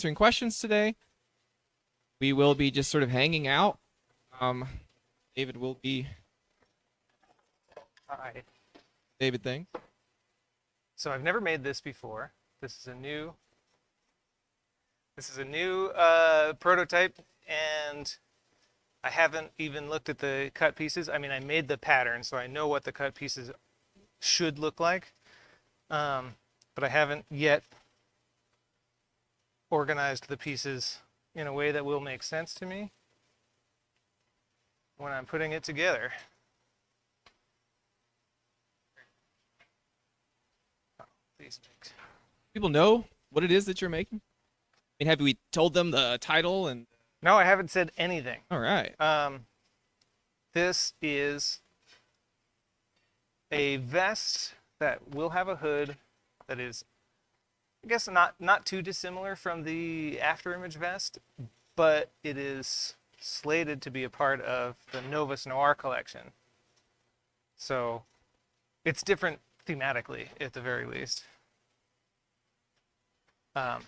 answering questions today. We will be just sort of hanging out. David will be Hi. David thing. So I've never made this before. This is a new prototype, and I haven't even looked at the cut pieces. I mean, I made the pattern, so I know what the cut pieces should look like, but I haven't yet organized the pieces in a way that will make sense to me when I'm putting it together. People know what it is that you're making? I mean, have we told them the title and? No, I haven't said anything. All right. This is a vest that will have a hood that is, I guess, not too dissimilar from the Afterimage vest, but it is slated to be a part of the Novus Noir collection. So it's different thematically, at the very least. And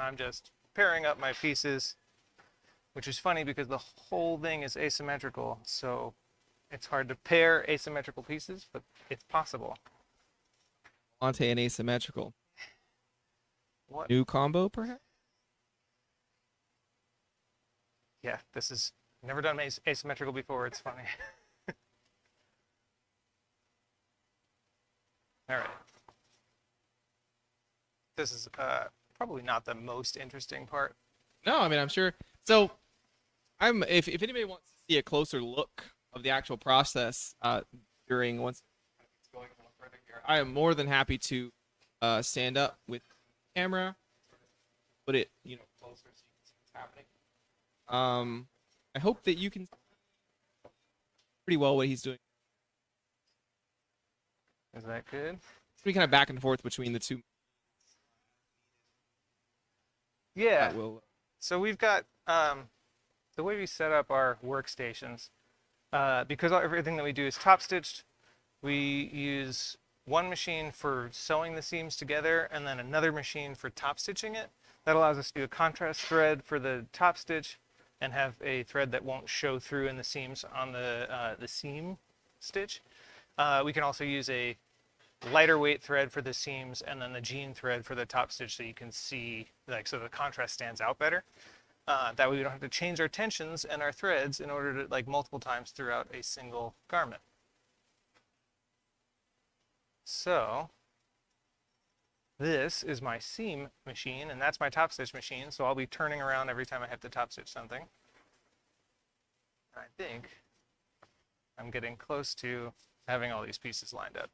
I'm just pairing up my pieces, which is funny because the whole thing is asymmetrical, so it's hard to pair asymmetrical pieces, but it's possible. Volante and asymmetrical. What? New combo, perhaps? Yeah, this is never done asymmetrical before. It's funny. All right. This is probably not the most interesting part. No, I mean, I'm sure. So, if anybody wants to see a closer look of the actual process during once it's going a little further here, I am more than happy to stand up with the camera, put it closer so you can see what's happening. I hope that you can see pretty well what he's doing. Is that good? It's be kind of back and forth between the two. Yeah. Will, So we've got the way we set up our workstations, because everything that we do is top stitched, we use one machine for sewing the seams together and then another machine for top stitching it. That allows us to do a contrast thread for the top stitch and have a thread that won't show through in the seams on the seam stitch. We can also use a lighter weight thread for the seams and then the jean thread for the top stitch, so you can see, like, so the contrast stands out better. That way we don't have to change our tensions and our threads in order to, like, multiple times throughout a single garment. So this is my seam machine, and that's my top stitch machine, so I'll be turning around every time I have to top stitch something. I think I'm getting close to having all these pieces lined up.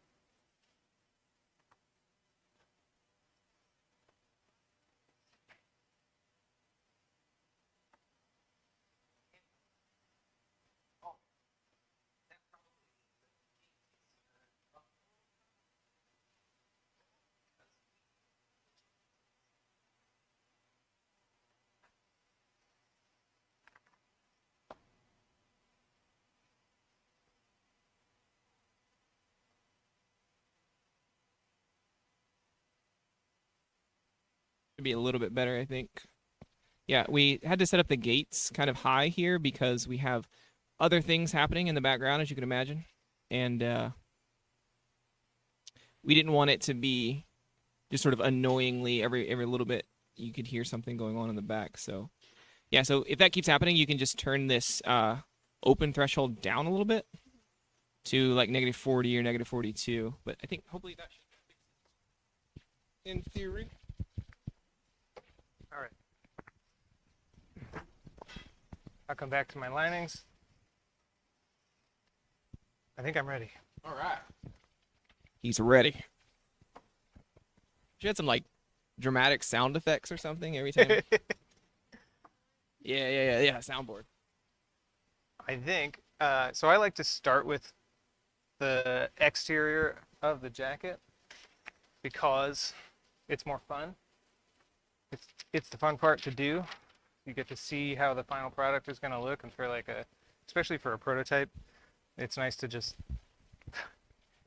should be a little bit better, I think. Yeah, we had to set up the gates kind of high here because we have other things happening in the background, as you can imagine. And we didn't want it to be just sort of annoyingly every little bit you could hear something going on in the back. So yeah, so if that keeps happening, you can just turn this open threshold down a little bit to like -40 or -42. But I think hopefully that should fix it in theory. All right. I'll come back to my linings. I think I'm ready. All right. He's ready. She had some like dramatic sound effects or something every time. Yeah. Soundboard. I think, so I like to start with the exterior of the jacket because it's more fun. It's the fun part to do. You get to see how the final product is going to look, and for like especially for a prototype, it's nice to just,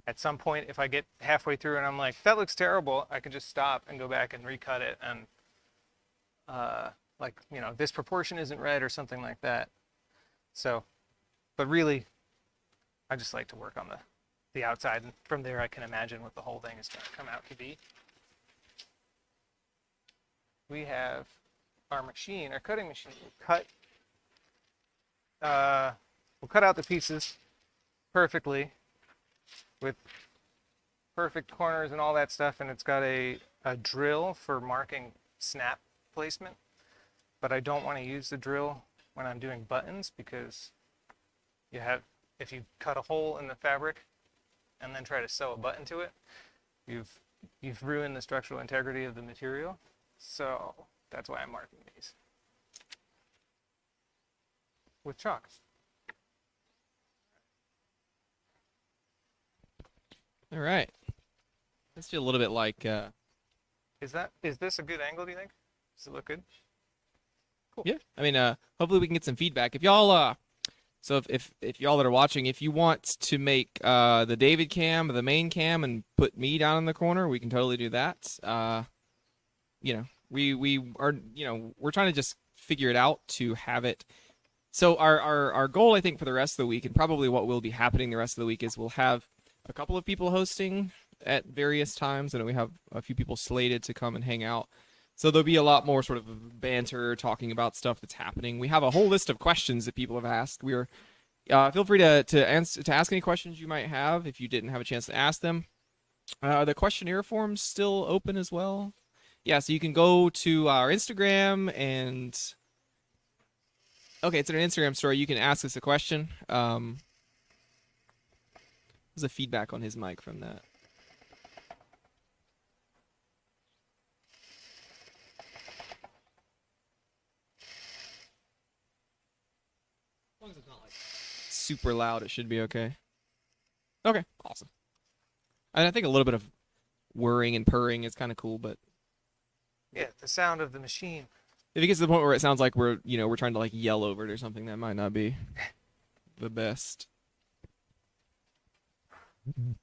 at some point, if I get halfway through and I'm like, that looks terrible, I can just stop and go back and recut it, and like, this proportion isn't right or something like that. So, but really, I just like to work on the outside, and from there I can imagine what the whole thing is going to come out to be. We have our machine, our cutting machine, will cut out the pieces perfectly with perfect corners and all that stuff, and it's got a drill for marking snap placement, but I don't want to use the drill when I'm doing buttons, because if you cut a hole in the fabric and then try to sew a button to it, you've ruined the structural integrity of the material. So that's why I'm marking these with chalk. All right. Let's do a little bit like. Is this a good angle, do you think? Does it look good? Cool. Yeah. I mean, hopefully we can get some feedback. If y'all, so if y'all that are watching, if you want to make the David cam, the main cam, and put me down in the corner, we can totally do that. We are, we're trying to just figure it out to have it. So our goal, I think, for the rest of the week, and probably what will be happening the rest of the week, is we'll have a couple of people hosting at various times, and we have a few people slated to come and hang out. So there'll be a lot more sort of banter, talking about stuff that's happening. We have a whole list of questions that people have asked. Feel free to ask any questions you might have if you didn't have a chance to ask them. The questionnaire form's still open as well. Yeah, so you can go to our Instagram and it's an Instagram story. You can ask us a question. There's a feedback on his mic from that. As long as it's not like super loud, it should be okay. Okay, awesome. And I think a little bit of whirring and purring is kind of cool, but yeah, the sound of the machine. if it gets to the point where it sounds like we're trying to like yell over it or something, that might not be the best. You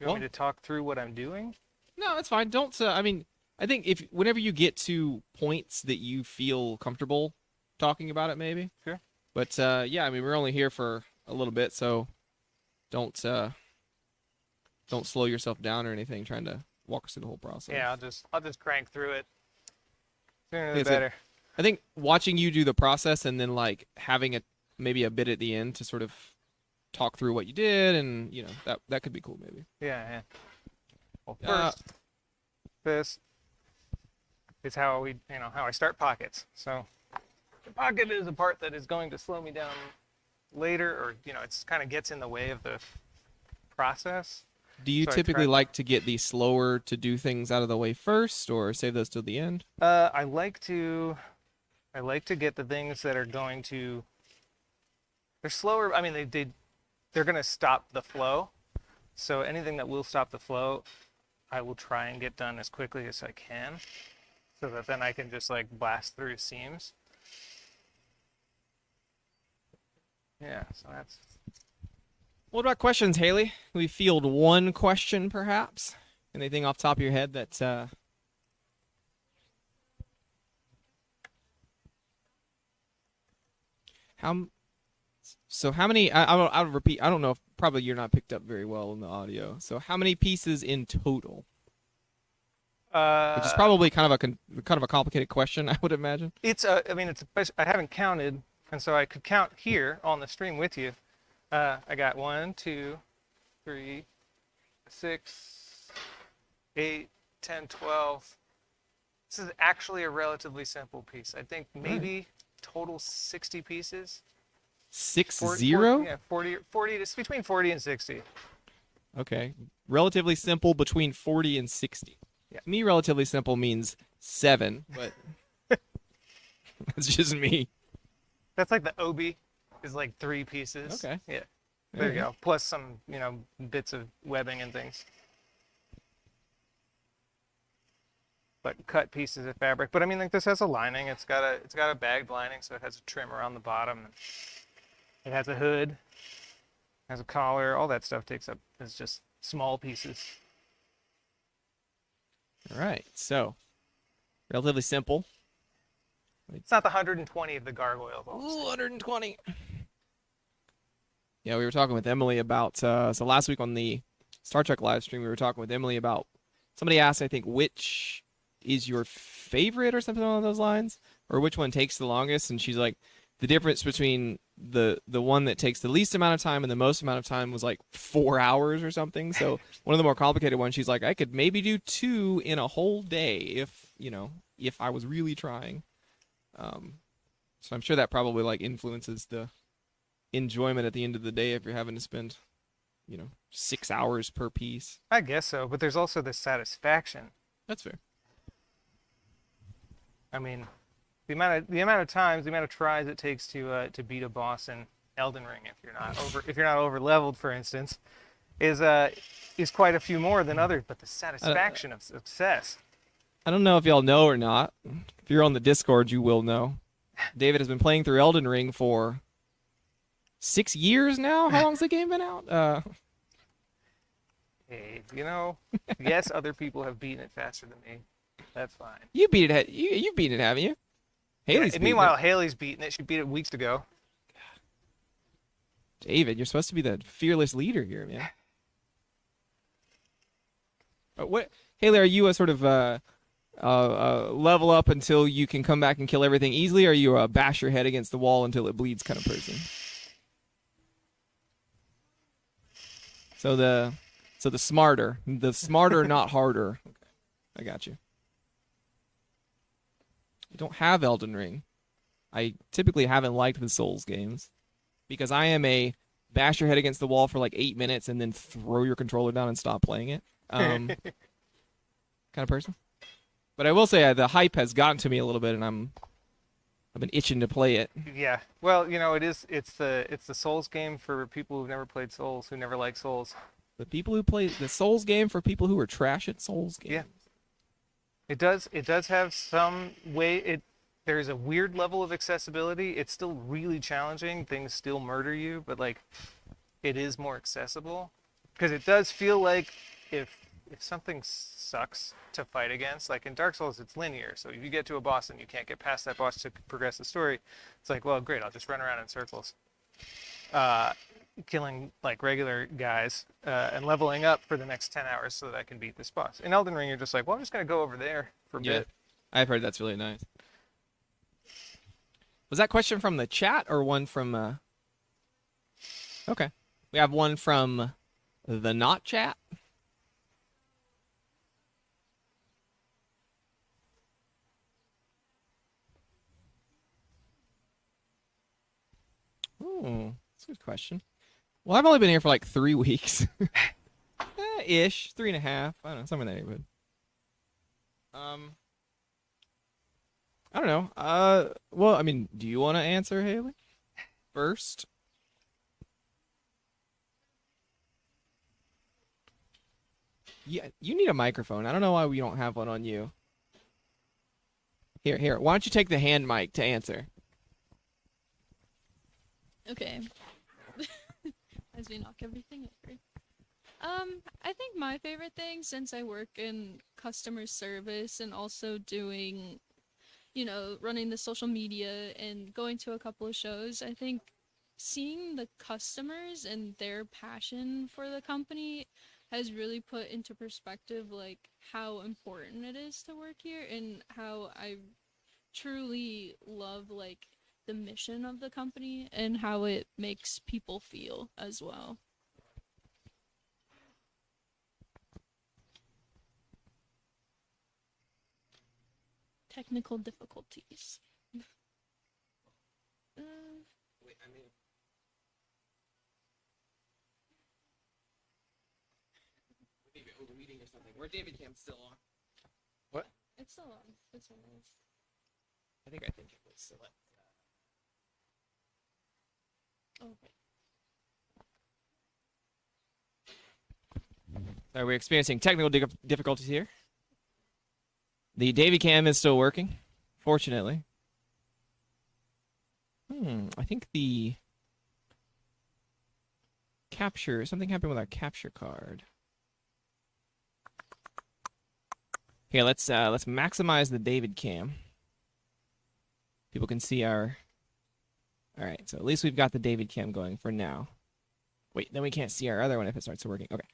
want me to talk through what I'm doing? No, that's fine. Don't. I mean, I think whenever you get to points that you feel comfortable talking about it, maybe. Sure. But yeah, I mean, we're only here for a little bit, so don't slow yourself down or anything trying to walk us through the whole process. Yeah, I'll just crank through it. Sooner the better. I think watching you do the process and then like having maybe a bit at the end to sort of talk through what you did, and that could be cool maybe. Yeah. Well, first, this is how I start pockets. So the pocket is a part that is going to slow me down later, or it's kind of gets in the way of the process. Do you typically like to get the slower to do things out of the way first, or save those till the end? I like to get the things that are going to. They're slower. I mean, they're going to stop the flow. So anything that will stop the flow, I will try and get done as quickly as I can, so that then I can just like blast through seams. Yeah. So that's. What about questions, Haley? We field one question, perhaps? Anything off the top of your head that... How many... I'll repeat. I don't know if probably you're not picked up very well in the audio. So how many pieces in total? Which is probably kind of a complicated question, I would imagine. I haven't counted, and so I could count here on the stream with you. I got 1, 2, 3, 6, 8, 10, 12. This is actually a relatively simple piece. I think maybe total 60 pieces. 60? 40, between 40 and 60. Okay. Relatively simple between 40 and 60. Yeah. Me, relatively simple means 7, but that's just me. That's like the obi. Is like 3 pieces. Okay. Yeah. There you go. Plus some, bits of webbing and things. But cut pieces of fabric. But I mean, like, this has a lining. It's got a bagged lining, so it has a trim around the bottom. It has a hood. Has a collar. All that stuff is just small pieces. All right. So, relatively simple. It's not the 120 of the gargoyles. Ooh, 120. Yeah, we were talking with Emily about so last week on the Star Trek live stream, we were talking with Emily about somebody asked, I think, which is your favorite or something along those lines, or which one takes the longest, and she's like, the difference between the one that takes the least amount of time and the most amount of time was like 4 hours or something. So one of the more complicated ones, she's like, I could maybe do 2 in a whole day if I was really trying. So I'm sure that probably like influences the enjoyment at the end of the day if you're having to spend 6 hours per piece. I guess so, but there's also the satisfaction. That's fair. I mean, the amount of times, the amount of tries it takes to beat a boss in Elden Ring, if you're not over leveled, for instance, is quite a few more than others. But the satisfaction of success. I don't know if y'all know or not. If you're on the Discord, you will know. David has been playing through Elden Ring for 6 years now. How long's the game been out? Hey, yes, other people have beaten it faster than me. That's fine. You beat it. You beat it, haven't you? Haley's Yeah, meanwhile, Haley's beaten it. She beat it weeks ago. David, you're supposed to be the fearless leader here, man. What, Haley? Are you a sort of level up until you can come back and kill everything easily, or are you a bash your head against the wall until it bleeds kind of person? So the smarter, not harder. Okay, I got you. I don't have Elden Ring. I typically haven't liked the Souls games because I am a bash your head against the wall for like 8 minutes and then throw your controller down and stop playing it kind of person. But I will say the hype has gotten to me a little bit, and I've been itching to play it. Yeah. Well, it's the Souls game for people who've never played Souls, who never like Souls. The people who play the Souls game for people who are trash at Souls games. Yeah. It does have some way. There's a weird level of accessibility. It's still really challenging. Things still murder you, but like, it is more accessible because it does feel like if something sucks to fight against, like in Dark Souls, it's linear. So if you get to a boss and you can't get past that boss to progress the story, it's like, well, great, I'll just run around in circles, killing like regular guys and leveling up for the next 10 hours so that I can beat this boss. In Elden Ring, you're just like, well, I'm just gonna go over there for a bit. I've heard that's really nice. Was that question from the chat or one from? Okay, we have one from the not chat. Oh, that's a good question. Well, I've only been here for like 3 weeks. Ish, 3.5. I don't know, somewhere in that neighborhood. I don't know. Well, I mean, do you want to answer, Haley? First? Yeah, you need a microphone. I don't know why we don't have one on you. Here. Why don't you take the hand mic to answer? Okay. As we knock everything over. I think my favorite thing, since I work in customer service and also doing, running the social media and going to a couple of shows, I think seeing the customers and their passion for the company has really put into perspective, like, how important it is to work here and how I truly love, like, the mission of the company and how it makes people feel as well. Technical difficulties. Wait, I mean, maybe overeating or something. Or David Cam's still on. What? It's still on. It's on. I think it was select. Okay. Are we experiencing technical difficulties here? The Davy Cam is still working, fortunately. I think the capture, something happened with our capture card. Here, let's maximize the David Cam. people can see our. All right, so at least we've got the David cam going for now. Wait, then we can't see our other one if it starts working. Okay,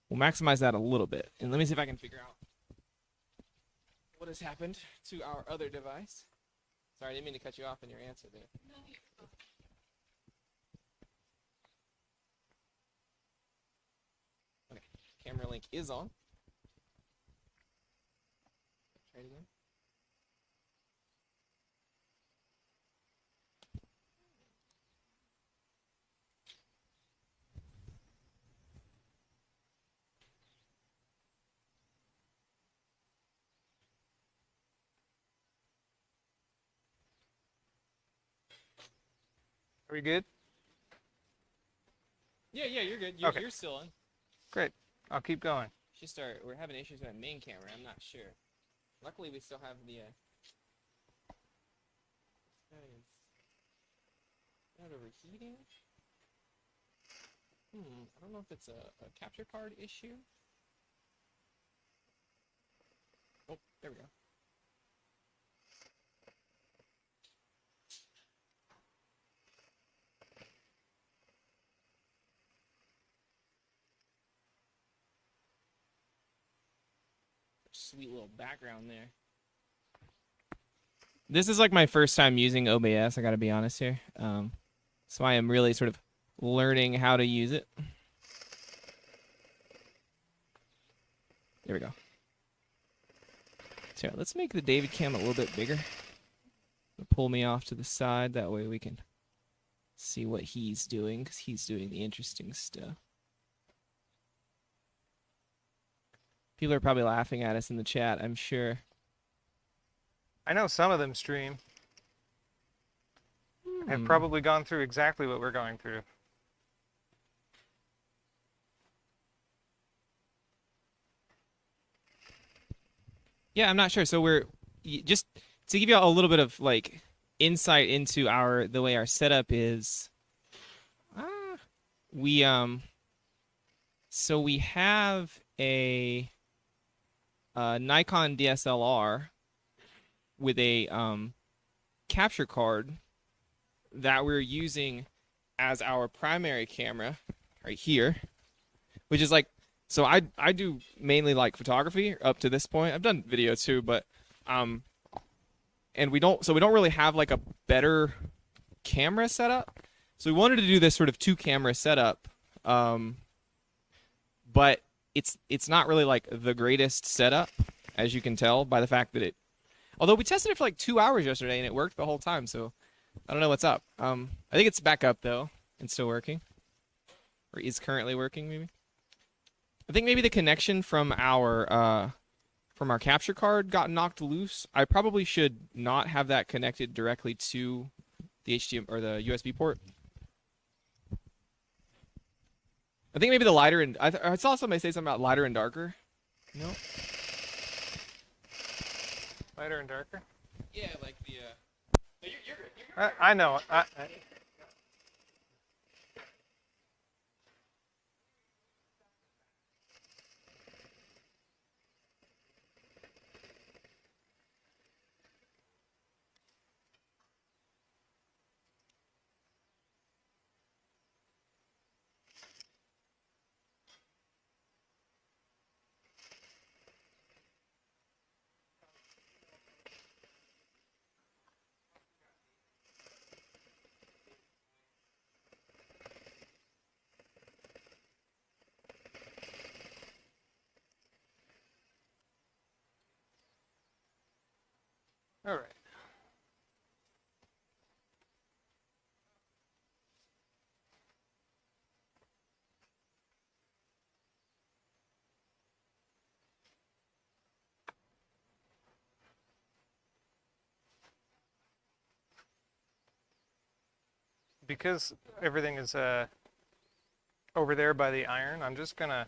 we'll maximize that a little bit, and let me see if I can figure out what has happened to our other device. Sorry, I didn't mean to cut you off in your answer there. Okay, camera link is on. Try it again. Are we good? Yeah, you're good. Okay. You're still on. Great. I'll keep going. We're having issues with that main camera. I'm not sure. Luckily, we still have the. Not overheating. I don't know if it's a capture card issue. Oh, there we go. Sweet little background there. This is like my first time using OBS, I gotta be honest here. So I am really sort of learning how to use it. There we go. So let's make the David cam a little bit bigger. Pull me off to the side, that way we can see what he's doing, because he's doing the interesting stuff. People are probably laughing at us in the chat, I'm sure. I know some of them stream. Have probably gone through exactly what we're going through. Yeah, I'm not sure. So we're just to give you a little bit of like insight into the way our setup is. So we have a Nikon DSLR with a capture card that we're using as our primary camera right here, which is like, so I do mainly like photography up to this point. I've done video too, but and we don't really have like a better camera setup. So we wanted to do this sort of 2-camera setup, but it's not really like the greatest setup, as you can tell by the fact that although we tested it for like 2 hours yesterday and it worked the whole time, so I don't know what's up. I think it's back up though and still working, or is currently working maybe. I think maybe the connection from our capture card got knocked loose. I probably should not have that connected directly to the HDMI or the USB port. I think maybe the lighter and I saw somebody say something about lighter and darker. No. Lighter and darker? Yeah, like the. I know. All right. Because everything is over there by the iron, I'm just gonna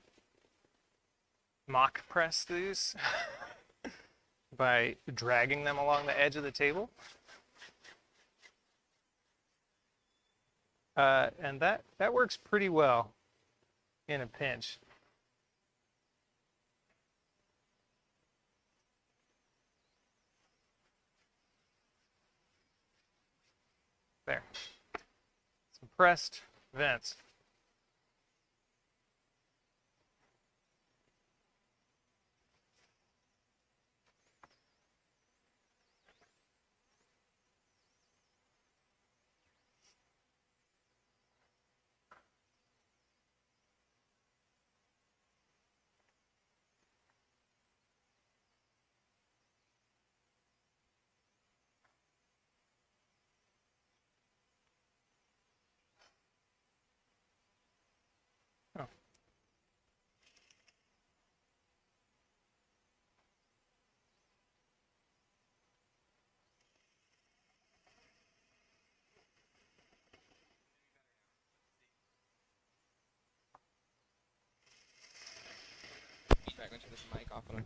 mock press these by dragging them along the edge of the table. And that works pretty well in a pinch. There. Some pressed vents. Oh. Feedback. Let me turn this mic off on him.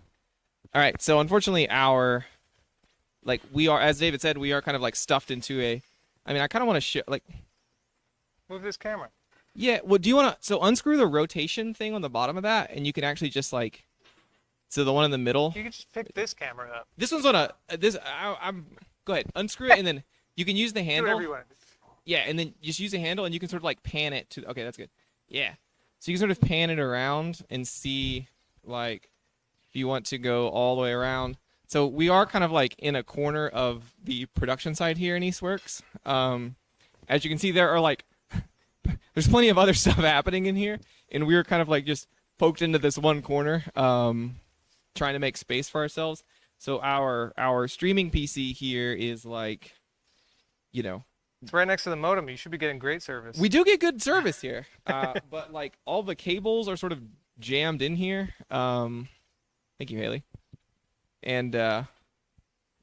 All right. So unfortunately, we are, as David said, we are kind of like stuffed into a. I mean, I kind of want to show like. Move this camera. Yeah. Well, do you want to? So unscrew the rotation thing on the bottom of that, and you can actually just like. So the one in the middle. You can just pick this camera up. This one's on a. I'm. Go ahead. Unscrew it, and then you can use the Do handle. whatever you want. Yeah, and then just use the handle, and you can sort of like pan it to. Okay, that's good. Yeah. So you can sort of pan it around and see, like, if you want to go all the way around. So we are kind of like in a corner of the production side here in Eastworks. As you can see, there are like, there's plenty of other stuff happening in here, and we were kind of like just poked into this one corner, trying to make space for ourselves. So our streaming PC here is like, you know, It's right next to the modem. You should be getting great service. we do get good service here, but like all the cables are sort of jammed in here. Thank you, Haley. And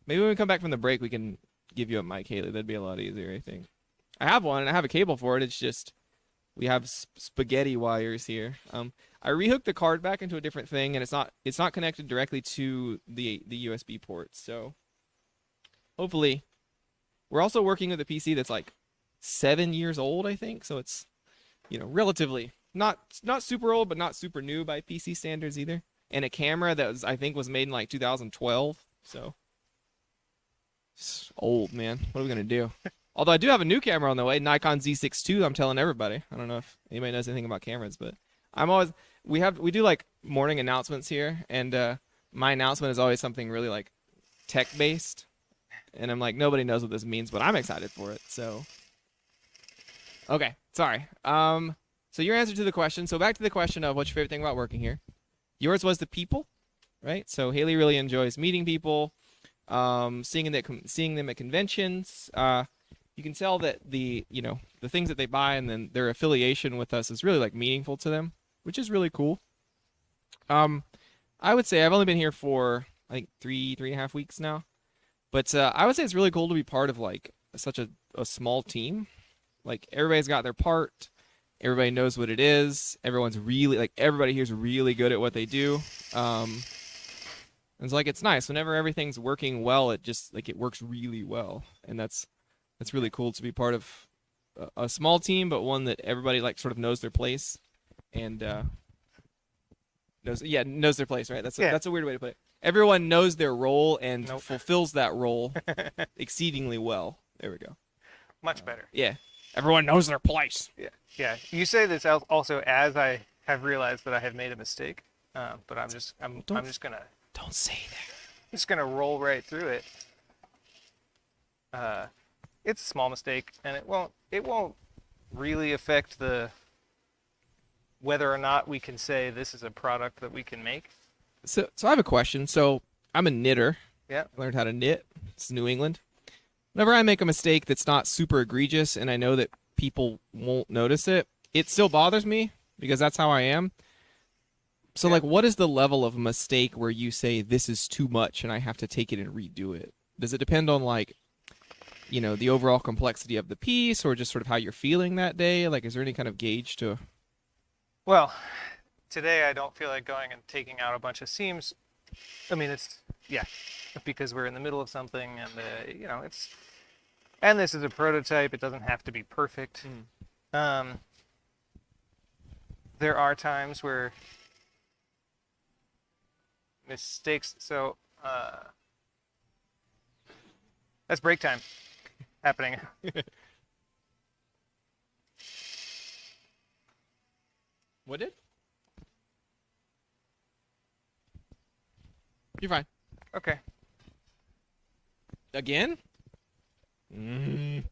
maybe when we come back from the break, we can give you a mic, Haley. That'd be a lot easier, I think. I have one, and I have a cable for it. It's just we have spaghetti wires here. I rehooked the card back into a different thing, and it's not connected directly to the USB port. So hopefully, we're also working with a PC that's like 7 years old, I think. So it's relatively not super old, but not super new by PC standards either. And a camera that I think was made in like 2012. So it's old, man. What are we gonna do? Although I do have a new camera on the way, Nikon Z6 II. I'm telling everybody. I don't know if anybody knows anything about cameras, but we do like morning announcements here, and my announcement is always something really like tech based, and I'm like, nobody knows what this means, but I'm excited for it. So okay, sorry. So your answer to the question. So back to the question of what's your favorite thing about working here. Yours was the people, right? So Haley really enjoys meeting people, seeing them at conventions. You can tell that the things that they buy and then their affiliation with us is really like meaningful to them, which is really cool. I would say I've only been here for I think three and a half weeks now, but I would say it's really cool to be part of like such a small team. Like everybody's got their part. Everybody knows what it is. Everybody here's really good at what they do. It's like it's nice whenever everything's working well. It just like it works really well, and that's really cool to be part of a small team, but one that everybody like sort of knows their place and knows their place. Right? That's a weird way to put it. Everyone knows their role and fulfills that role exceedingly well. There we go. Much better. Yeah. Everyone knows their place. Yeah. Yeah. You say this also as I have realized that I have made a mistake, but I'm just gonna don't say that. I'm just gonna roll right through it. It's a small mistake, and it won't really affect whether or not we can say this is a product that we can make. So I have a question. So I'm a knitter. Yeah. I learned how to knit. It's New England. Whenever I make a mistake that's not super egregious and I know that people won't notice it, it still bothers me because that's how I am. So like, what is the level of mistake where you say this is too much and I have to take it and redo it? Does it depend on like, the overall complexity of the piece or just sort of how you're feeling that day? Like, is there any kind of gauge to? Well, today I don't feel like going and taking out a bunch of seams. I mean, because we're in the middle of something, and and this is a prototype. It doesn't have to be perfect. There are times where mistakes. So that's break time happening. What did? You're fine. Okay. Again? Mm.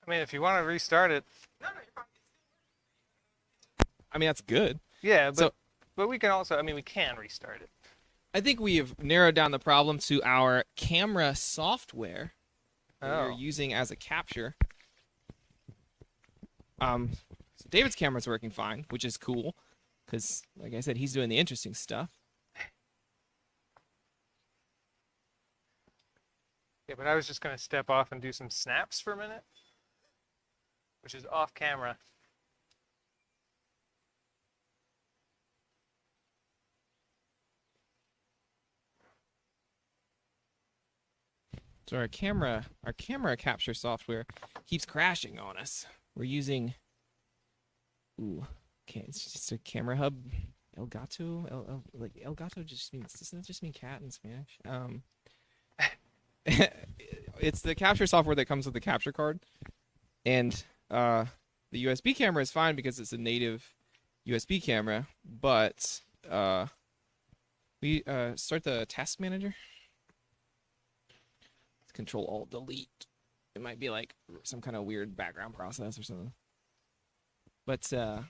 I mean, if you want to restart it, I mean, that's good. yeah, So but we can also, I mean, we can restart it. I think we have narrowed down the problem to our camera software that we're Oh. using as a capture. So David's camera's working fine, which is cool, because like I said, he's doing the interesting stuff. Yeah, but I was just going to step off and do some snaps for a minute, which is off camera. So our camera capture software keeps crashing on us. We're using, okay, it's just a camera hub. Elgato, like Elgato just means, doesn't it just mean cat in Spanish? It's the capture software that comes with the capture card, and the USB camera is fine because it's a native USB camera. But we start the task manager. Control Alt Delete. It might be like some kind of weird background process or something. But but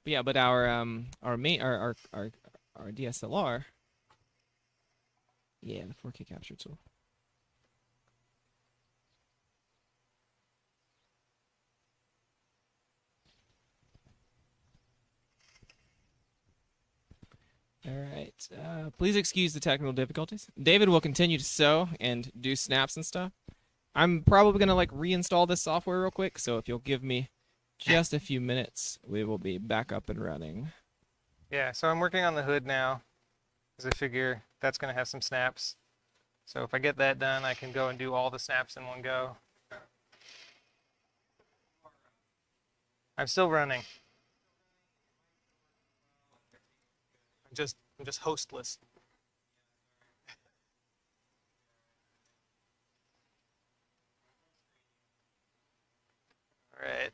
yeah, but our main our DSLR, yeah, the 4K capture tool. All right. Please excuse the technical difficulties. David will continue to sew and do snaps and stuff. I'm probably gonna like reinstall this software real quick, so if you'll give me just a few minutes, we will be back up and running. Yeah, so I'm working on the hood now, because I figure that's going to have some snaps. So if I get that done, I can go and do all the snaps in one go. I'm still running. I'm just hostless. All right.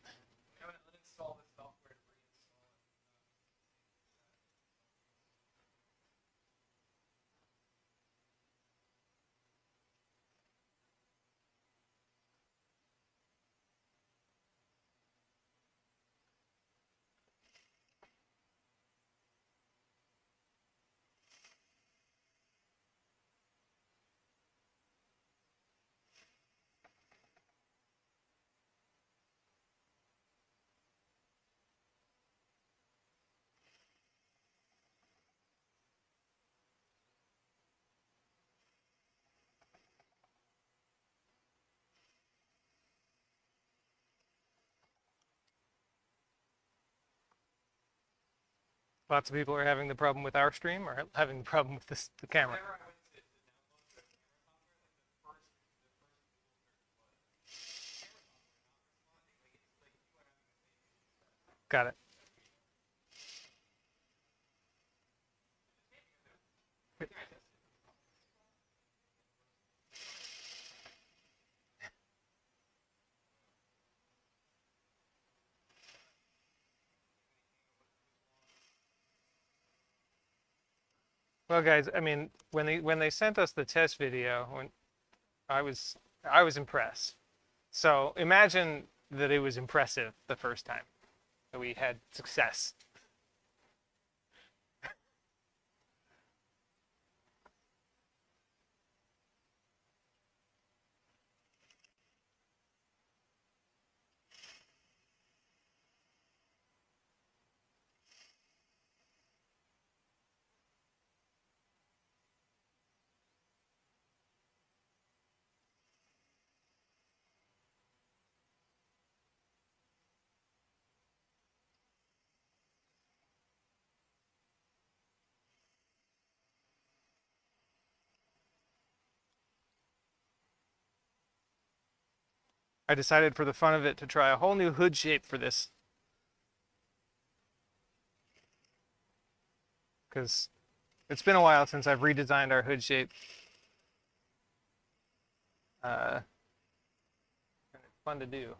Lots of people are having the problem with our stream or having the problem with the camera. Got it. Well, guys, I mean, when they sent us the test video, when I was I was impressed. So imagine that it was impressive the first time that we had success. I decided for the fun of it to try a whole new hood shape for this because it's been a while since I've redesigned our hood shape. And it's fun to do.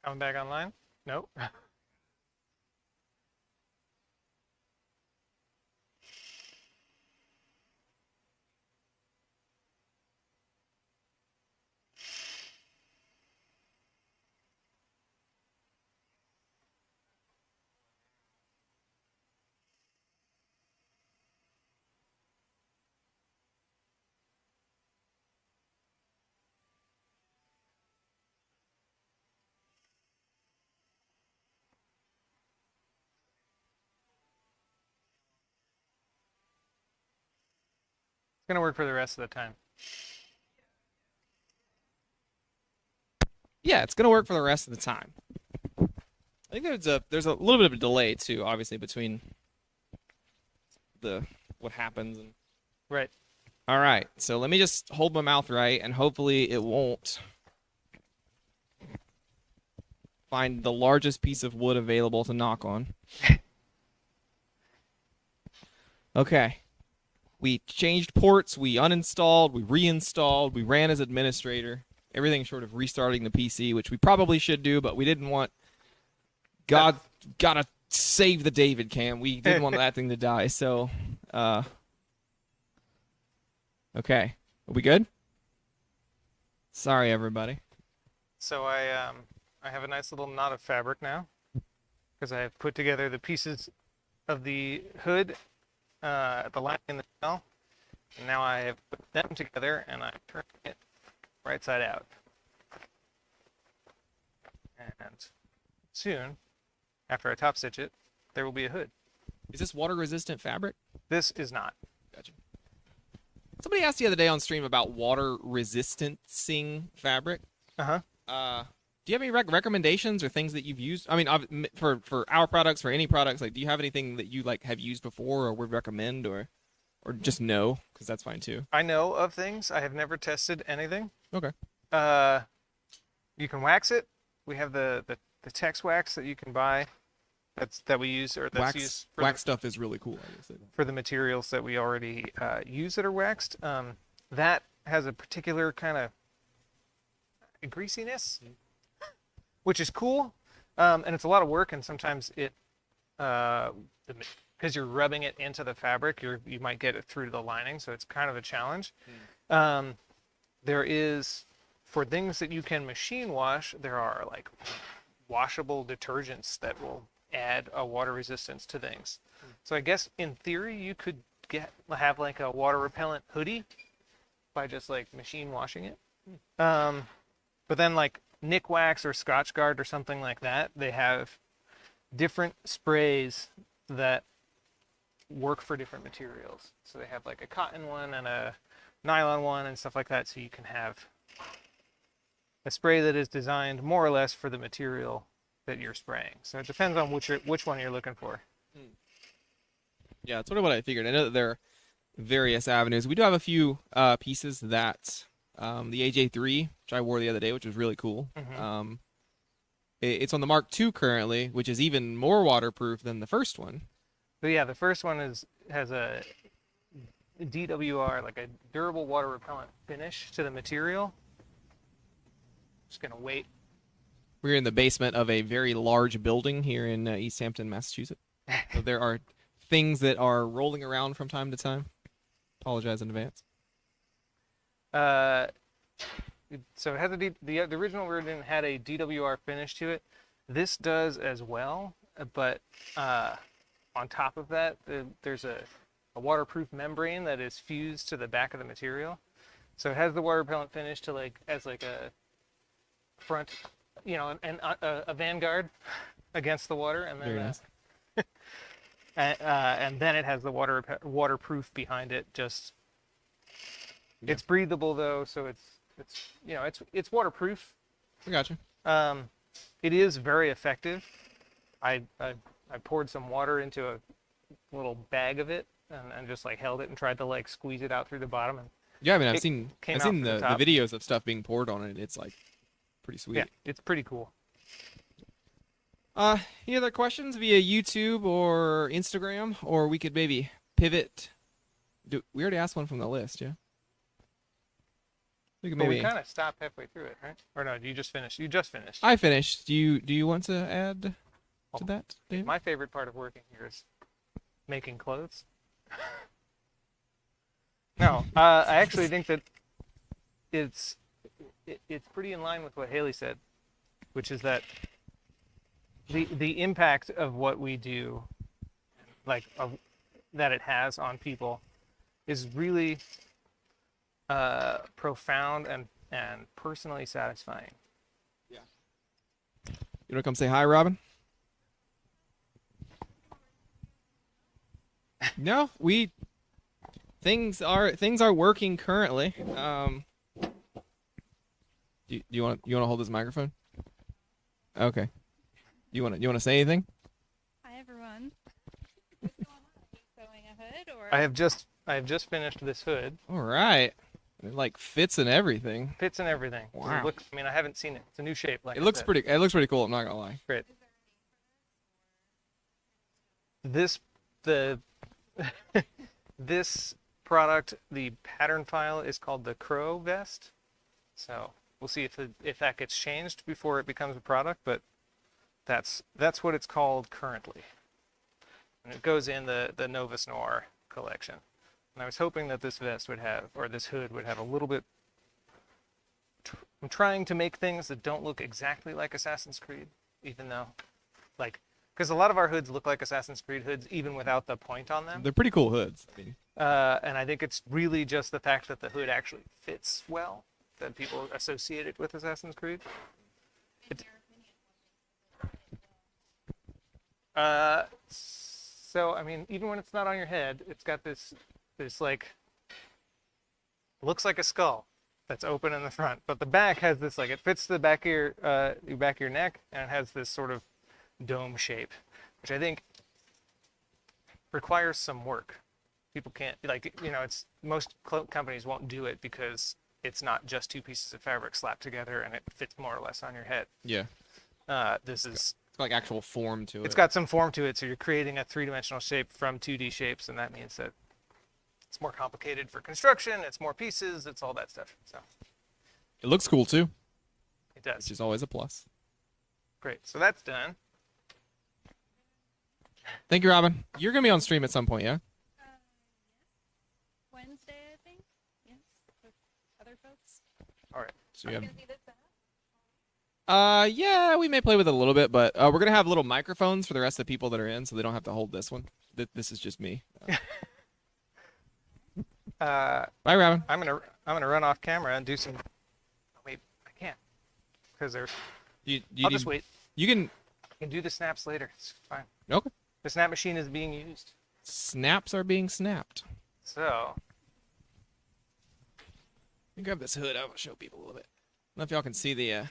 Coming back online? Nope. It's gonna work for the rest of the time. Yeah, it's gonna work for the rest of the time. I think there's a little bit of a delay too, obviously, between what happens. And Right. all right, so let me just hold my mouth right, and hopefully it won't find the largest piece of wood available to knock on. Okay. We changed ports, we uninstalled, we reinstalled, we ran as administrator. Everything short of restarting the PC, which we probably should do, but we didn't want... God, gotta save the David cam. We didn't want that thing to die, so... Okay. Are we good? Sorry, everybody. So I have a nice little knot of fabric now, because I have put together the pieces of the hood, the lining and the shell, and now I have put them together and I'm turning it right side out. And soon, after I top stitch it, there will be a hood. Is this water-resistant fabric? This is not. Gotcha. Somebody asked the other day on stream about water-resistancing fabric. Uh-huh. Do you have any recommendations or things that you've used? I mean, for our products, for any products, like, do you have anything that you like have used before or would recommend, or just no? Because that's fine too. I know of things. I have never tested anything. Okay. You can wax it. We have the Tex wax that you can buy. That we use, or that's used for wax stuff is really cool. I guess. For the materials that we already use that are waxed. That has a particular kind of greasiness, which is cool, and it's a lot of work. And sometimes it, because you're rubbing it into the fabric, you might get it through to the lining, so it's kind of a challenge. There is, for things that you can machine wash, there are like washable detergents that will add a water resistance to things. So I guess in theory you could have like a water repellent hoodie by just like machine washing it. But then like Nick Wax or Scotch Guard or something like that, they have different sprays that work for different materials. So they have like a cotton one and a nylon one and stuff like that, so you can have a spray that is designed more or less for the material that you're spraying. So it depends on which one you're looking for. Yeah, that's sort of what I figured. I know that there are various avenues. We do have a few pieces that the AJ3, which I wore the other day, which was really cool. Mm-hmm. It's on the Mark II currently, which is even more waterproof than the first one. But yeah, the first one has a DWR, like a durable water repellent finish to the material. Just gonna wait. We're in the basement of a very large building here in East Hampton, Massachusetts. So there are things that are rolling around from time to time. Apologize in advance. So it has the original version had a DWR finish to it. This does as well, but on top of that, there's a waterproof membrane that is fused to the back of the material. So it has the water repellent finish to as a front, a vanguard against the water, and then Very nice. and then it has the waterproof behind it. Just it's breathable though, so it's waterproof. I gotcha. It is very effective. I poured some water into a little bag of it and just like held it and tried to like squeeze it out through the bottom. And yeah, I mean, I've seen the the videos of stuff being poured on it. It's like pretty sweet. Yeah, it's pretty cool. Any other questions via YouTube or Instagram, or we could maybe pivot? We already asked one from the list, yeah. We could But maybe. we kind of stopped halfway through it, right? Or no, you just finished. You just finished. I finished. Do you want to add to that, David? My favorite part of working here is making clothes. No, I actually think that it's pretty in line with what Haley said, which is that the impact of what we do, that it has on people, is really profound and personally satisfying. Yeah. You want to come say hi, Robin? No, things are working currently. Do you want to hold this microphone? Okay. You want to say anything? Hi everyone. What's going on? Just sewing a hood. side, or? I have just finished this hood. All right. It like fits and everything. Fits and everything. Wow. It looks, I mean, I haven't seen it. It's a new shape. Like It I looks said. pretty. It looks pretty cool. I'm not gonna lie. Great. This product, the pattern file is called the Crow Vest. So we'll see if that gets changed before it becomes a product, but that's what it's called currently. And it goes in the Novus Noir collection. And I was hoping that this vest would have, or this hood would have a little bit. I'm trying to make things that don't look exactly like Assassin's Creed, even though, like, because a lot of our hoods look like Assassin's Creed hoods, even without the point on them. They're pretty cool hoods. I mean, And I think it's really just the fact that the hood actually fits well that people associate it with Assassin's Creed. So I mean, even when it's not on your head, it's got this like, looks like a skull that's open in the front, but the back has this, like, it fits the back of your neck, and it has this sort of dome shape, which I think requires some work. People can't, like, you know, it's most companies won't do it because it's not just two pieces of fabric slapped together and it fits more or less on your head. yeah. This is, It's got like actual form to it. it's got some form to it, so you're creating a three-dimensional shape from 2D shapes, and that means that it's more complicated for construction, it's more pieces, it's all that stuff. So It looks cool too, it does. which is always a plus. Great. So that's done. Thank you, Robin. You're gonna be on stream at some point, yeah? Wednesday, I think. Yes, with other folks. All right. So you have, Gonna see this out? yeah, we may play with it a little bit, but we're gonna have little microphones for the rest of the people that are in, so they don't have to hold this one. This is just me. Bye, Robin. I'm gonna run off camera and do some. Oh, wait, I can't because there's. I'll just wait. You can. I can do the snaps later. It's fine. Okay. The snap machine is being used. Snaps are being snapped. So Let me grab this hood. I want to show people a little bit. I don't know if y'all can see the. I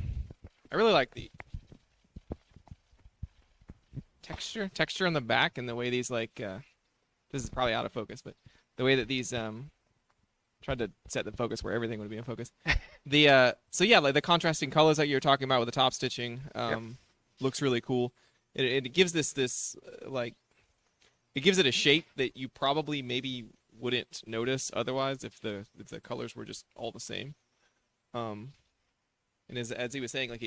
really like the texture on the back and the way these like. This is probably out of focus, but the way that these tried to set the focus where everything would be in focus. So yeah, like the contrasting colors that you're talking about with the top stitching looks really cool. It gives this like it gives it a shape that you probably maybe wouldn't notice otherwise if the colors were just all the same. And as he was saying, like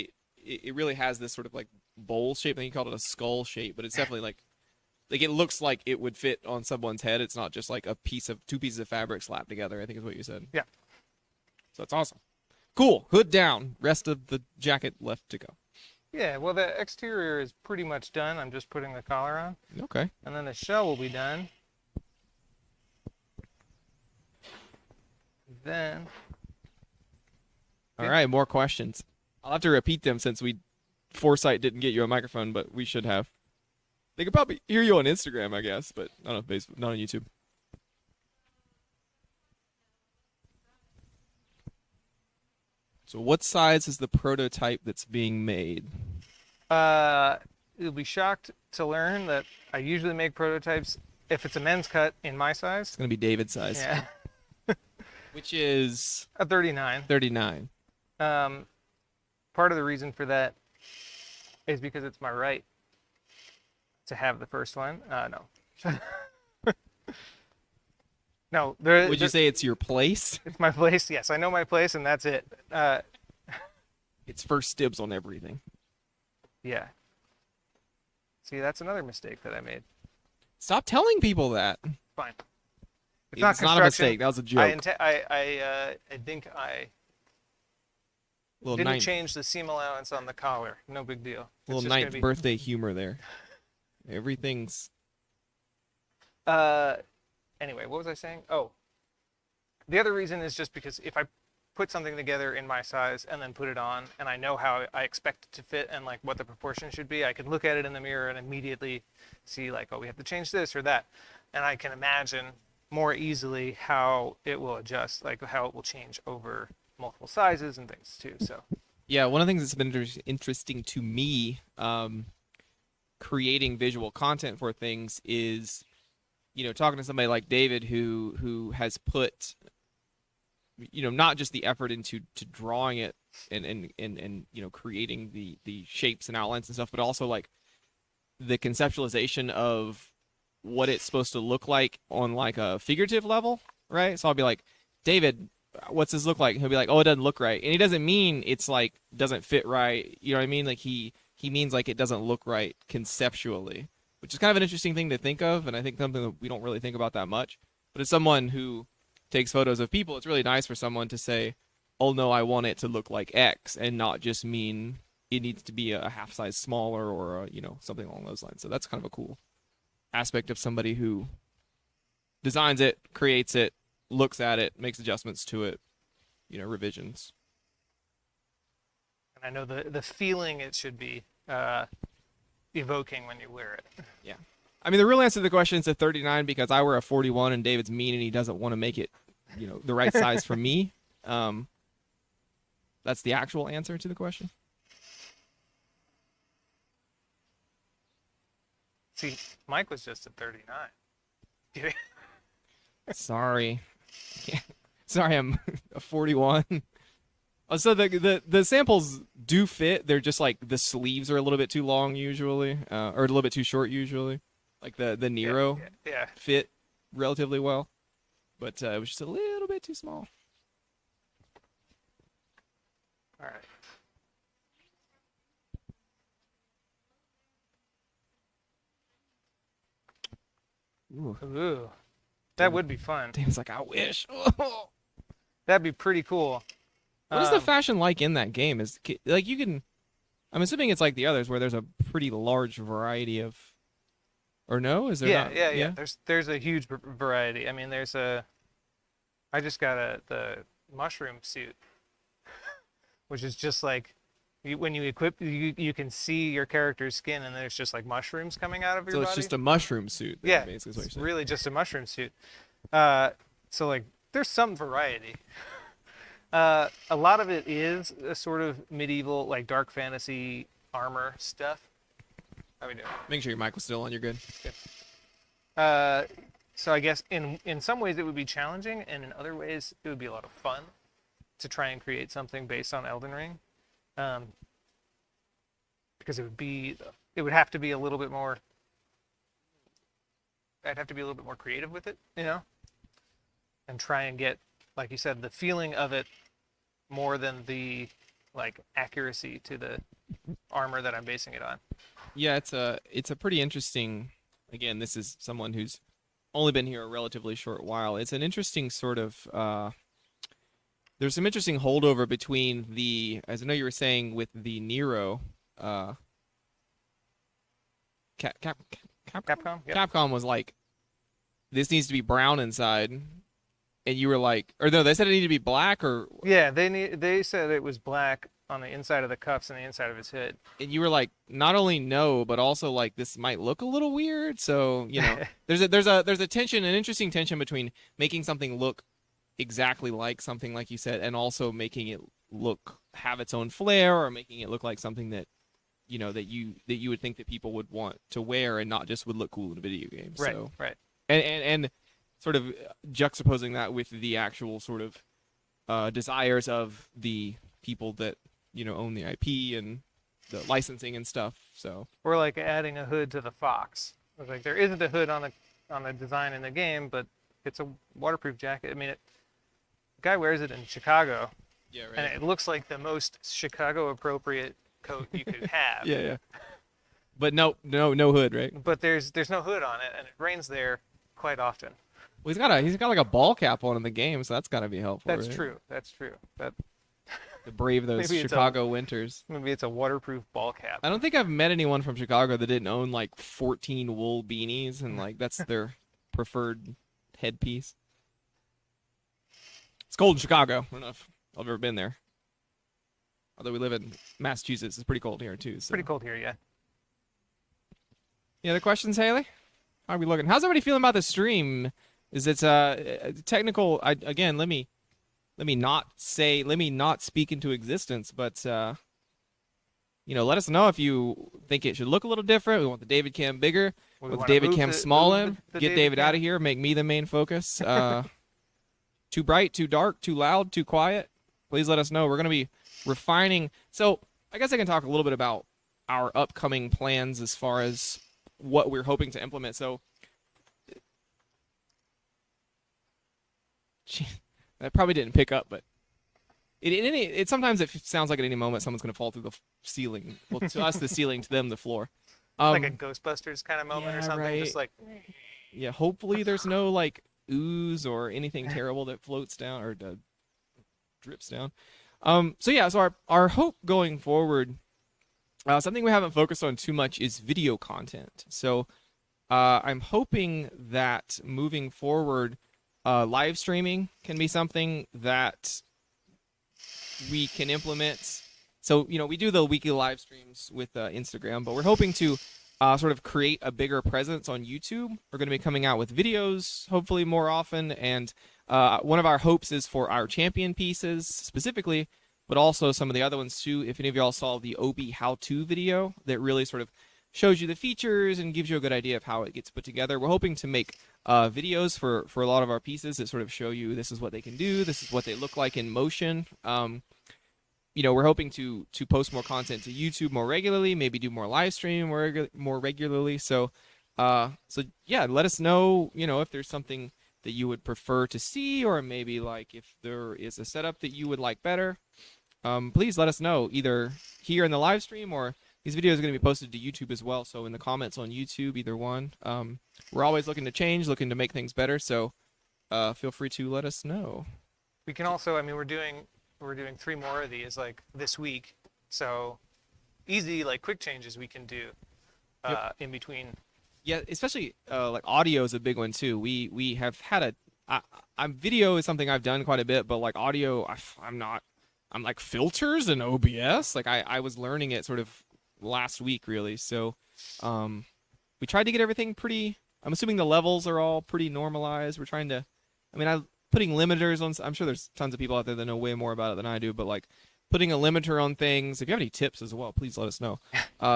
it really has this sort of like bowl shape. I think he called it a skull shape, but it's definitely like it looks like it would fit on someone's head. It's not just like two pieces of fabric slapped together, I think is what you said. yeah. So that's awesome. Cool. Hood down. Rest of the jacket left to go. Yeah. Well, the exterior is pretty much done. I'm just putting the collar on, Okay. and then the shell will be done. Then. All right. More questions. I'll have to repeat them since Foresight didn't get you a microphone, but we should have. They could probably hear you on Instagram, I guess, but not on Facebook, not on YouTube. So what size is the prototype that's being made? You'll be shocked to learn that I usually make prototypes if it's a men's cut in my size. It's going to be David's size, Yeah. which is A 39. 39. Part of the reason for that is because it's my right to have the first one. No. No. Would you say it's your place? It's my place? Yes, I know my place, and that's it. It's first dibs on everything. Yeah. See, that's another mistake that I made. Stop telling people that. Fine. It's not a construction. mistake. That was a joke. I think I Little didn't ninth, change the seam allowance on the collar. No big deal. It's little just gonna ninth be- birthday humor there. Everything's Anyway, what was I saying? Oh, the other reason is just because if I put something together in my size and then put it on, and I know how I expect it to fit and like what the proportion should be, I can look at it in the mirror and immediately see like, oh, we have to change this or that, and I can imagine more easily how it will adjust, like how it will change over multiple sizes and things too. So yeah. One of the things that's been interesting to me, creating visual content for things is talking to somebody like David who has put, not just the effort into to drawing it and creating the shapes and outlines and stuff, but also like the conceptualization of what it's supposed to look like on like a figurative level, right? So I'll be like, David, what's this look like? And he'll be like, oh, it doesn't look right. And he doesn't mean it's like doesn't fit right. You know what I mean? Like he means like it doesn't look right conceptually, which is kind of an interesting thing to think of, and I think something that we don't really think about that much. But as someone who takes photos of people, it's really nice for someone to say, oh no, I want it to look like X, and not just mean it needs to be a half size smaller or something along those lines. So that's kind of a cool aspect of somebody who designs it, creates it, looks at it, makes adjustments to it, revisions. And I know the feeling it should be evoking when you wear it. Yeah. I mean, the real answer to the question is a 39 because I wear a 41 and David's mean and he doesn't want to make it, the right size for me. That's the actual answer to the question. See, Mike was just at 39. Kidding. Sorry. Sorry, I'm a 41. Oh, so the samples do fit. They're just like the sleeves are a little bit too long usually, or a little bit too short usually. Like the Nero yeah. fit relatively well, but it was just a little bit too small. All right. Ooh. That would be fun. David's like, I wish. That'd be pretty cool. What is the fashion like in that game? Is like you can? I'm assuming it's like the others where there's a pretty large variety of. Or no? Is there? Yeah. There's a huge variety. I mean, I just got the mushroom suit, which is just like, when you equip, you can see your character's skin, and there's just like mushrooms coming out of your body. So it's just a mushroom suit. Then, Yeah, basically is what it's you're saying. really just a mushroom suit. So like, there's some variety. A lot of it is a sort of medieval, like dark fantasy armor stuff. How we doing? Make sure your mic was still on. You're good. So I guess in some ways it would be challenging, and in other ways it would be a lot of fun to try and create something based on Elden Ring, because it would have to be a little bit more. I'd have to be a little bit more creative with it, and try and get, like you said, the feeling of it more than the like accuracy to the armor that I'm basing it on. Yeah, it's a pretty interesting. Again, this is someone who's only been here a relatively short while. It's an interesting sort of. There's some interesting holdover between as I know you were saying with the Nero. Capcom. Yep. Capcom was like, this needs to be brown inside, and you were like, or no, they said it needed to be black, or Yeah, they said it was black on the inside of the cuffs and the inside of his hood. and you were like, not only no, but also like this might look a little weird. So there's a tension, an interesting tension between making something look exactly like something like you said, and also making it have its own flair, or making it look like something that that you would think that people would want to wear and not just would look cool in a video game. Right, So, right. and sort of juxtaposing that with the actual sort of desires of the people that own the IP and the licensing and stuff. So Or like adding a hood to the Fox. It's like there isn't a hood on the design in the game, but it's a waterproof jacket. I mean, the guy wears it in Chicago, yeah, right. and it looks like the most Chicago appropriate coat you could have. yeah. But no hood, right? But there's no hood on it, and it rains there quite often. Well, he's got like a ball cap on in the game, so that's got to be helpful. That's right? true. That's true. To brave those Maybe it's Chicago winters. Maybe it's a waterproof ball cap. I don't think I've met anyone from Chicago that didn't own like 14 wool beanies and like that's their preferred headpiece. It's cold in Chicago. I don't know if I've ever been there. Although we live in Massachusetts, it's pretty cold here too. So. Pretty cold here, yeah. Any other questions, Haley? How are we looking? How's everybody feeling about the stream? Is it technical? Again, let me not speak into existence, but let us know if you think it should look a little different. We want the David cam bigger. We With wanna David move Cam the- Small move in, the get David David Cam. out of here, make me the main focus. Too bright, too dark, too loud, too quiet? Please let us know. We're going to be refining. So I guess I can talk a little bit about our upcoming plans as far as what we're hoping to implement. So that probably didn't pick up, but it sometimes it sounds like at any moment someone's going to fall through the ceiling. Well, to us, the ceiling, to them, the floor. Like a Ghostbusters kind of moment or yeah, something. right. Just like, Yeah, hopefully there's no like ooze or anything terrible that floats down or drips down. So our hope going forward, something we haven't focused on too much is video content. So I'm hoping that moving forward, live streaming can be something that we can implement. So, we do the weekly live streams with Instagram, but we're hoping to sort of create a bigger presence on YouTube. We're going to be coming out with videos, hopefully more often, and one of our hopes is for our champion pieces specifically, but also some of the other ones too. If any of y'all saw the OB how-to video that really sort of shows you the features and gives you a good idea of how it gets put together, we're hoping to make videos for a lot of our pieces that sort of show you this is what they can do, this is what they look like in motion. We're hoping to post more content to YouTube more regularly, maybe do more live streaming more regularly. So yeah, let us know, if there's something that you would prefer to see, or maybe like if there is a setup that you would like better. Please let us know either here in the live stream, or these videos are going to be posted to YouTube as well. So in the comments on YouTube, either one. We're always looking to change, looking to make things better. So feel free to let us know. we can also, I mean, we're doing 3 more of these like this week. So easy, like quick changes we can do in between. Yeah, especially like audio is a big one too. We have had video is something I've done quite a bit, but like audio, I'm not. I'm like filters and OBS. Like I was learning it sort of last week really. So we tried to get everything pretty. I'm assuming the levels are all pretty normalized. We're trying to. I mean, putting limiters on. I'm sure there's tons of people out there that know way more about it than I do, but like putting a limiter on things. If you have any tips as well, please let us know.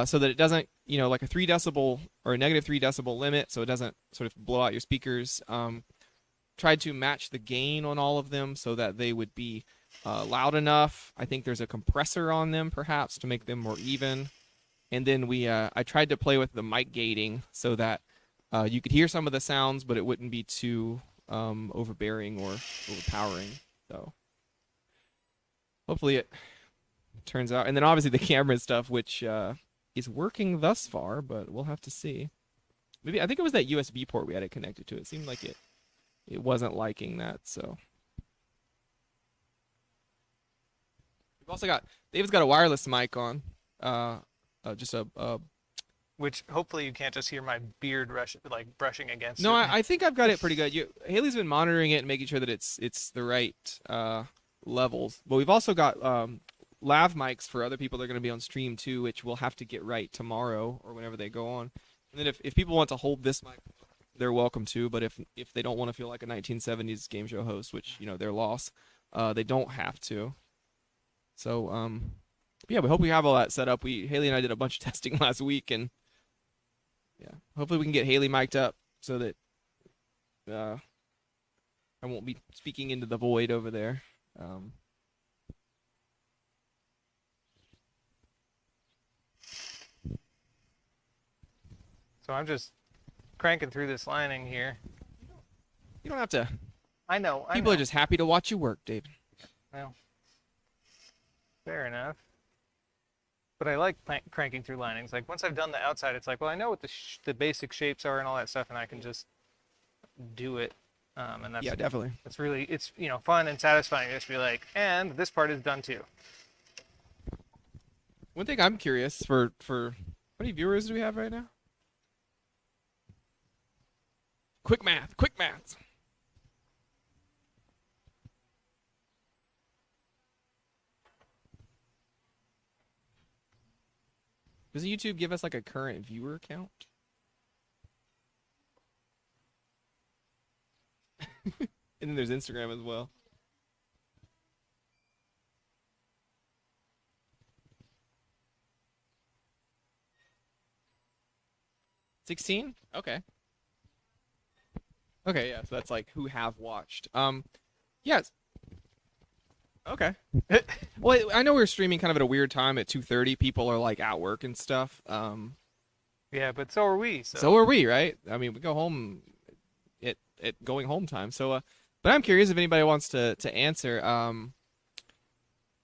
So that it doesn't, like a 3 decibel or a negative 3 decibel limit, so it doesn't sort of blow out your speakers. Tried to match the gain on all of them so that they would be loud enough. I think there's a compressor on them perhaps to make them more even. And then I tried to play with the mic gating so that you could hear some of the sounds, but it wouldn't be too overbearing or overpowering. So hopefully it turns out. And then obviously the camera stuff, which is working thus far, but we'll have to see. Maybe I think it was that USB port we had it connected to. It seemed like it wasn't liking that. So we've also got David's got a wireless mic on. Just a Which hopefully you can't just hear my beard brushing against no, it. I think I've got it pretty good. Haley's been monitoring it and making sure that it's the right levels. But we've also got lav mics for other people that are going to be on stream too, which we'll have to get right tomorrow or whenever they go on. And then if people want to hold this mic, they're welcome to. But if they don't want to feel like a 1970s game show host, which their loss, they don't have to. So yeah, we hope we have all that set up. Haley and I did a bunch of testing last week, and yeah, hopefully we can get Haley mic'd up so that I won't be speaking into the void over there. So I'm just cranking through this lining here. You don't have to. I know. People are just happy to watch you work, David. Well, fair enough. But I like cranking through linings. Like once I've done the outside, it's like, well, I know what the basic shapes are and all that stuff, and I can just do it. And that's, Yeah, definitely. it's really, it's fun and satisfying to just be like, and this part is done too. One thing I'm curious for how many viewers do we have right now? Quick math. Does YouTube give us like a current viewer count? And then there's Instagram as well. 16? Okay. Okay, yeah, so that's like who have watched. Yes. Okay. Well, I know we're streaming kind of at a weird time at 2:30. People are like at work and stuff. Yeah, but so are we. So are we, right? I mean, we go home at going home time. So, but I'm curious if anybody wants to answer.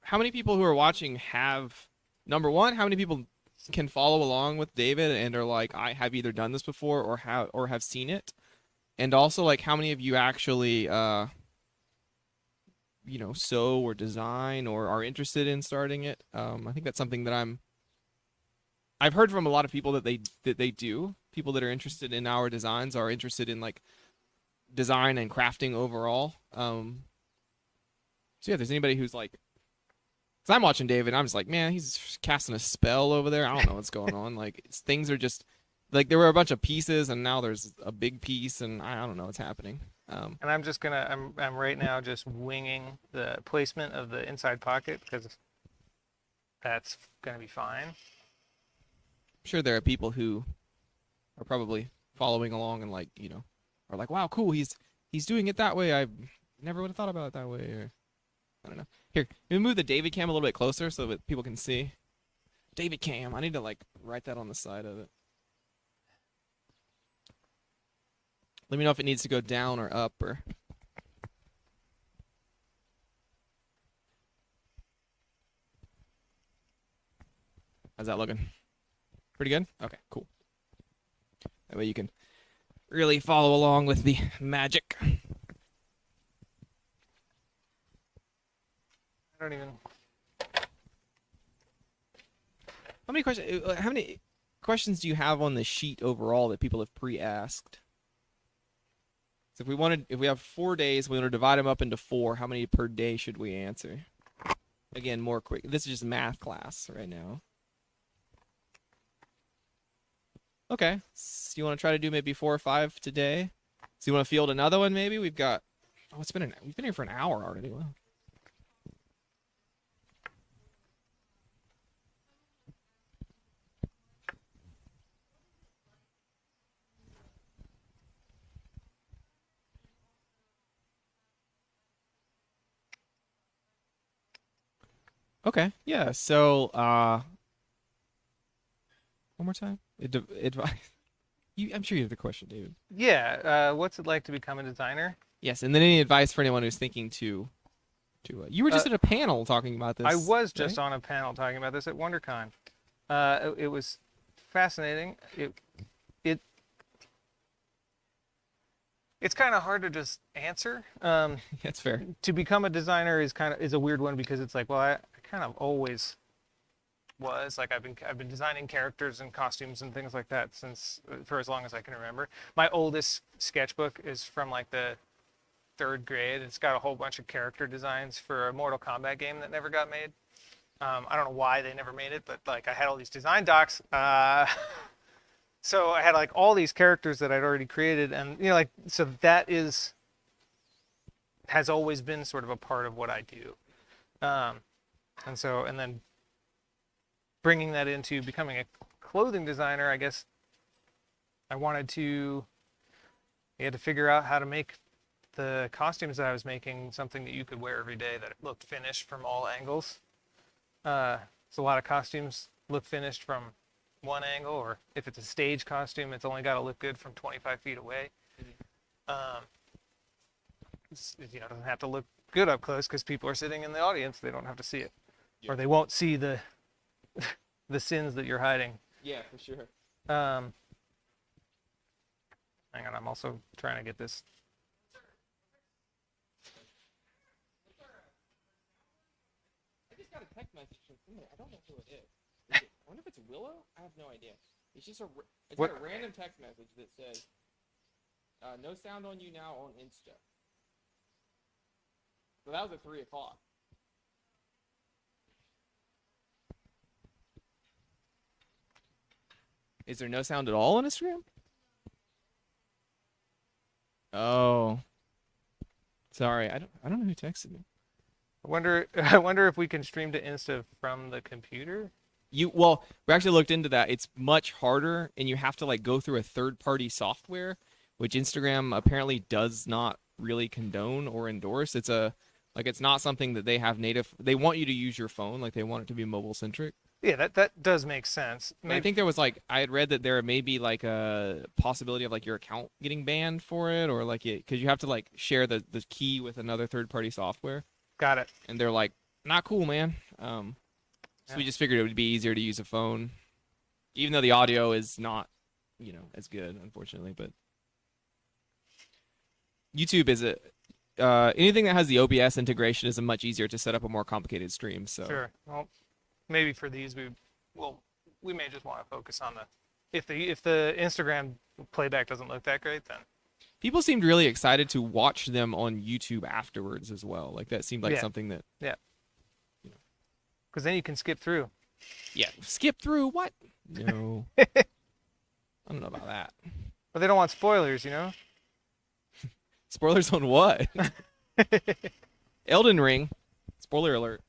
How many people who are watching have number one? How many people can follow along with David and are like, I have either done this before or have seen it, and also like how many of you actually sew or design or are interested in starting it? I think that's something that I've heard from a lot of people that they do. People that are interested in our designs are interested in like design and crafting overall. So yeah, if there's anybody who's like, because I'm watching David, and I'm just like, man, he's casting a spell over there. I don't know what's going on. Like things are just like there were a bunch of pieces, and now there's a big piece, and I don't know what's happening. And I'm right now just winging the placement of the inside pocket because that's gonna be fine. I'm sure there are people who are probably following along and like are like, wow, cool, he's doing it that way. I never would have thought about it that way. Or I don't know. Here, let me move the David cam a little bit closer so that people can see. David cam. I need to like write that on the side of it. Let me know if it needs to go down or up or. How's that looking? Pretty good? Okay, cool. That way you can really follow along with the magic. I don't even. How many questions do you have on the sheet overall that people have pre-asked? So if we have 4 days, we want to divide them up into 4. How many per day should we answer? Again, more quick. This is just math class right now. Okay. So you want to try to do maybe 4 or 5 today? So you want to field another one maybe? We've got. Oh, we've been here for an hour already. Wow. Okay. Yeah. So, one more time. Advice. I'm sure you have the question, David. Yeah. What's it like to become a designer? Yes, and then any advice for anyone who's thinking to you were just at a panel talking about this. I was just right? on a panel talking about this at WonderCon. It was fascinating. It's kind of hard to just answer. That's fair. To become a designer is a weird one because it's like, well, I kind of always was like I've been designing characters and costumes and things like that since for as long as I can remember. My oldest sketchbook is from like the 3rd grade. It's got a whole bunch of character designs for a Mortal Kombat game that never got made. I don't know why they never made it, but like I had all these design docs. So I had like all these characters that I'd already created, and like so that has always been sort of a part of what I do. And then bringing that into becoming a clothing designer, I guess I wanted to. You had to figure out how to make the costumes that I was making something that you could wear every day that looked finished from all angles. So a lot of costumes look finished from one angle, or if it's a stage costume, it's only got to look good from 25 feet away. It doesn't have to look good up close because people are sitting in the audience. They don't have to see it, or they won't see the the sins that you're hiding. Yeah, for sure. Hang on, I'm also trying to get this. I just got a text message from somebody. I don't know who it is. I wonder if it's Willow. I have no idea. It's just got a random text message that says, "No sound on you now on Insta." So that was at 3 o'clock. Is there no sound at all on Instagram? Oh, sorry. I don't know who texted me. I wonder if we can stream to Insta from the computer. Well, we actually looked into that. It's much harder, and you have to like go through a third-party software, which Instagram apparently does not really condone or endorse. It's not something that they have native. They want you to use your phone, like they want it to be mobile centric. Yeah, that does make sense. I think there was like I had read that there may be like a possibility of like your account getting banned for it, or like it because you have to like share the key with another third-party software, Got it. and they're like, not cool, man. So we Yeah. just figured it would be easier to use a phone, even though the audio is not, as good, unfortunately. But YouTube is anything that has the OBS integration is a much easier to set up a more complicated stream. So Sure. Well, maybe for these we may just want to focus on if the Instagram playback doesn't look that great, then people seemed really excited to watch them on YouTube afterwards as well. Like that seemed like Yeah. something that because then you can skip through. skip through what? No, I don't know about that. But they don't want spoilers, you know? Spoilers on what? Elden Ring. Spoiler alert.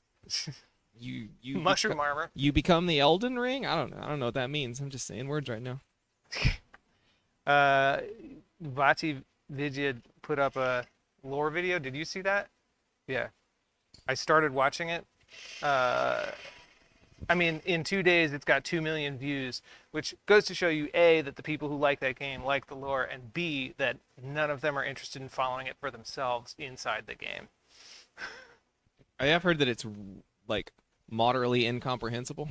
You Mushroom armor. You become the Elden Ring? I don't know. I don't know what that means. I'm just saying words right now. Vati Vidya put up a lore video. Did you see that? Yeah. I started watching it. I mean, in 2 days, it's got 2 million views, which goes to show you, A, that the people who like that game like the lore, and B, that none of them are interested in following it for themselves inside the game. I have heard that it's like moderately incomprehensible.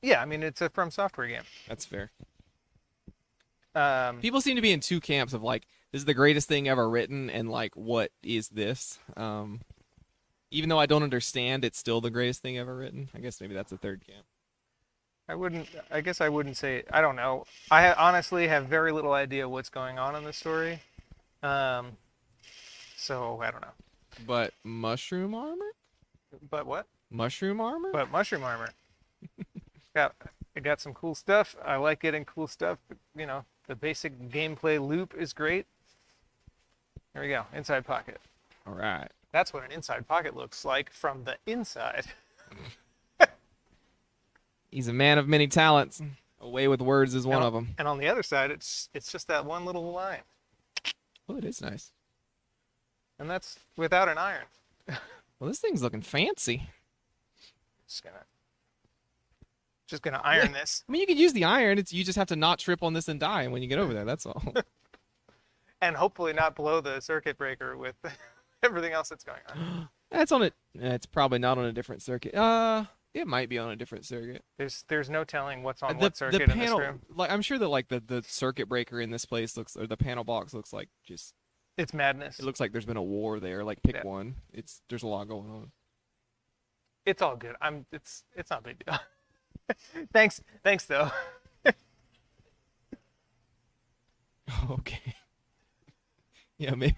Yeah, I mean, it's a From Software game. That's fair. Um, People seem to be in two camps of like, this is the greatest thing ever written, and like, what is this? Even though I don't understand, it's still the greatest thing ever written. I guess maybe that's the third camp. I guess I wouldn't say, I don't know. Honestly have very little idea what's going on in the story. So, I don't know. But mushroom armor? But what? Mushroom armor? But mushroom armor. I got some cool stuff. I like getting cool stuff. You know, the basic gameplay loop is great. There we go. Inside pocket. All right. That's what an inside pocket looks like from the inside. He's a man of many talents. A way with words is one of them. And on the other side, it's just that one little line. Oh, it is nice. And that's without an iron. Well, this thing's looking fancy. Just gonna iron this. I mean, you could use the iron. You just have to not trip on this and die when you get over there. That's all. And hopefully not blow the circuit breaker with everything else that's going on. That's on it. It's probably not on a different circuit. It might be on a different circuit. There's no telling what's on The what circuit panel, in this room. like I'm sure that like the circuit breaker in this place or the panel box looks like just. It's madness. It looks like there's been a war there. Like pick Yeah. one. There's a lot going on. It's all good. It's not a big deal. Thanks though. Okay. Yeah, maybe.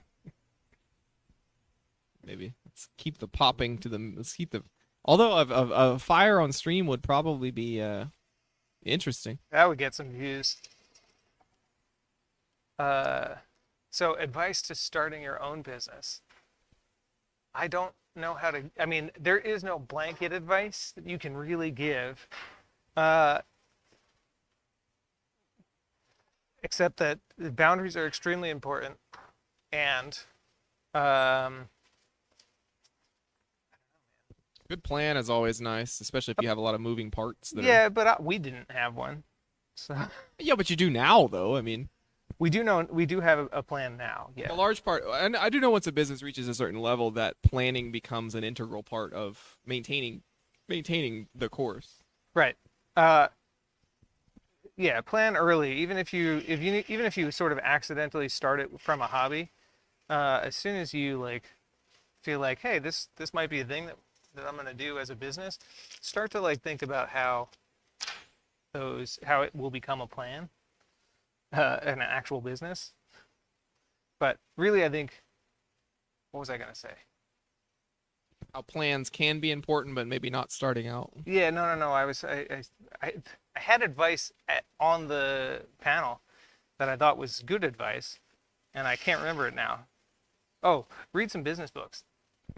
Maybe let's keep the popping to the. Let's keep the. Although a fire on stream would probably be interesting. That would get some views. So advice to starting your own business. I don't know how to. I mean, there is no blanket advice that you can really give, except that the boundaries are extremely important, and Good plan is always nice, especially if you have a lot of moving parts. yeah, but we didn't have one, so Yeah, but you do now, though. I mean, we do have a plan now. Yeah. a large part, and I do know once a business reaches a certain level, that planning becomes an integral part of maintaining the course. Right. Yeah, plan early. Even if you sort of accidentally start it from a hobby, as soon as you like feel like, hey, this might be a thing that I'm gonna do as a business, start to like think about how it will become a plan, an actual business. But really, I think, what was I gonna say? How plans can be important, but maybe not starting out. Yeah, no. I had advice on the panel that I thought was good advice, and I can't remember it now. Oh, read some business books.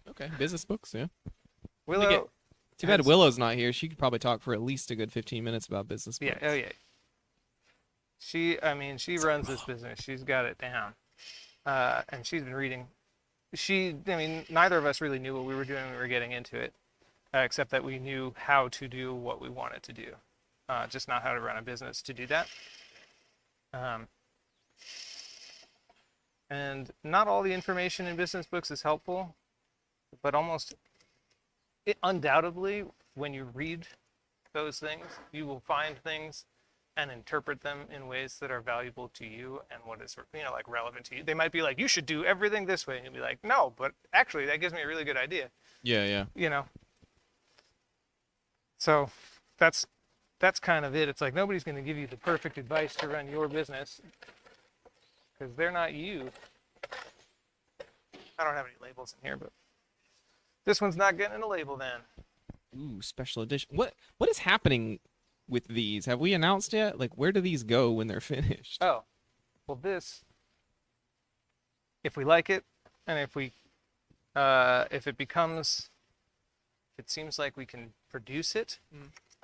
Okay, business books, yeah. Willow, Too bad Willow's not here. She could probably talk for at least a good 15 minutes about business Yeah. books. Oh yeah. She runs this business. She's got it down. And she's been reading. Neither of us really knew what we were doing when we were getting into it, except that we knew how to do what we wanted to do, just not how to run a business to do that. And not all the information in business books is helpful, but undoubtedly, when you read those things, you will find things and interpret them in ways that are valuable to you and what is, like relevant to you. They might be like, you should do everything this way. And you'll be like, no, but actually that gives me a really good idea. Yeah. So that's kind of it. It's like nobody's going to give you the perfect advice to run your business because they're not you. I don't have any labels in here, but this one's not getting a label then. Ooh, special edition. What is happening with these? Have we announced yet? Like, where do these go when they're finished? Oh, well, this, if we like it, and if it seems like we can produce it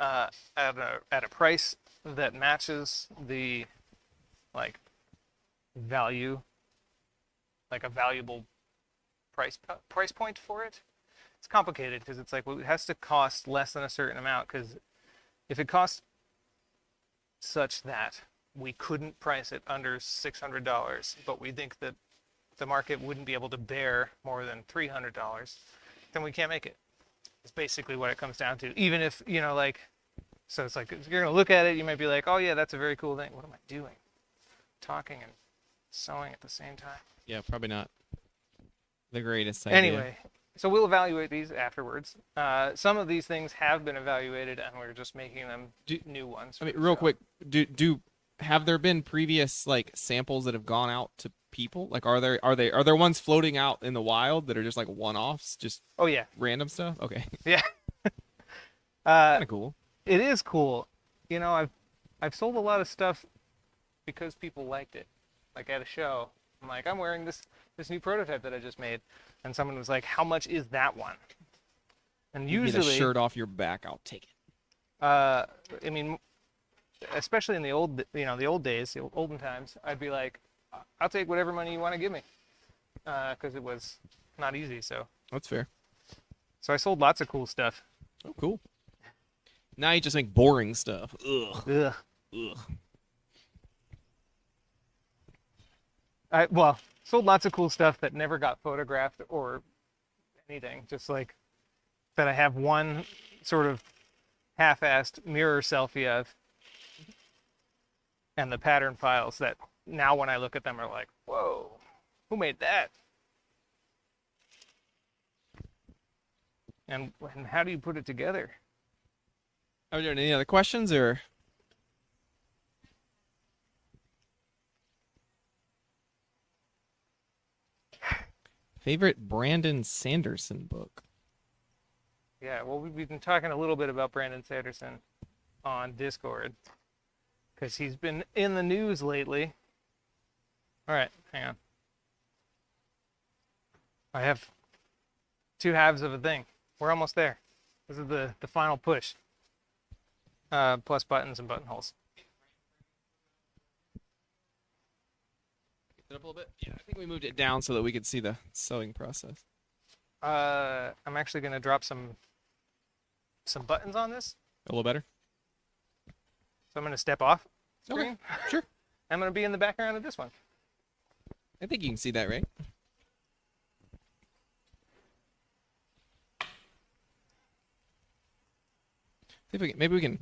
at a price that matches the value, like a valuable price point for it. It's complicated because it's like, well, it has to cost less than a certain amount, because if it costs such that we couldn't price it under $600, but we think that the market wouldn't be able to bear more than $300, then we can't make it. It's basically what it comes down to. Even if, so it's like, if you're going to look at it, you might be like, oh yeah, that's a very cool thing. What am I doing? Talking and sewing at the same time. Yeah, probably not the greatest idea. Anyway, so we'll evaluate these afterwards. Some of these things have been evaluated, and we're just making them new ones. I mean, real quick, have there been previous samples that have gone out to people? Like, are there ones floating out in the wild that are just like one-offs, just oh yeah, random stuff? Okay, yeah. kind of cool. It is cool. I've sold a lot of stuff because people liked it. Like at a show, I'm like, I'm wearing this new prototype that I just made, and someone was like, how much is that one? And You usually, get a shirt off your back, I'll take it. I mean, especially in the old days, the olden times, I'd be like, I'll take whatever money you want to give me, because it was not easy. So That's fair. I sold lots of cool stuff. Oh, cool. Now you just make boring stuff. Ugh. Ugh. Ugh. I sold lots of cool stuff that never got photographed or anything. Just like that, I have one sort of half-assed mirror selfie of, and the pattern files that now when I look at them are like, whoa, who made that? And how do you put it together? Are there any other questions or? Favorite Brandon Sanderson book? Yeah, well, we've been talking a little bit about Brandon Sanderson on Discord because he's been in the news lately. All right, hang on. I have two halves of a thing. We're almost there. This is the final push. Plus buttons and buttonholes. It up a little bit? Yeah, I think we moved it down so that we could see the sewing process. I'm actually going to drop some buttons on this. A little better? So I'm going to step off screen. Okay, sure. I'm going to be in the background of this one. I think you can see that, right? See if maybe we can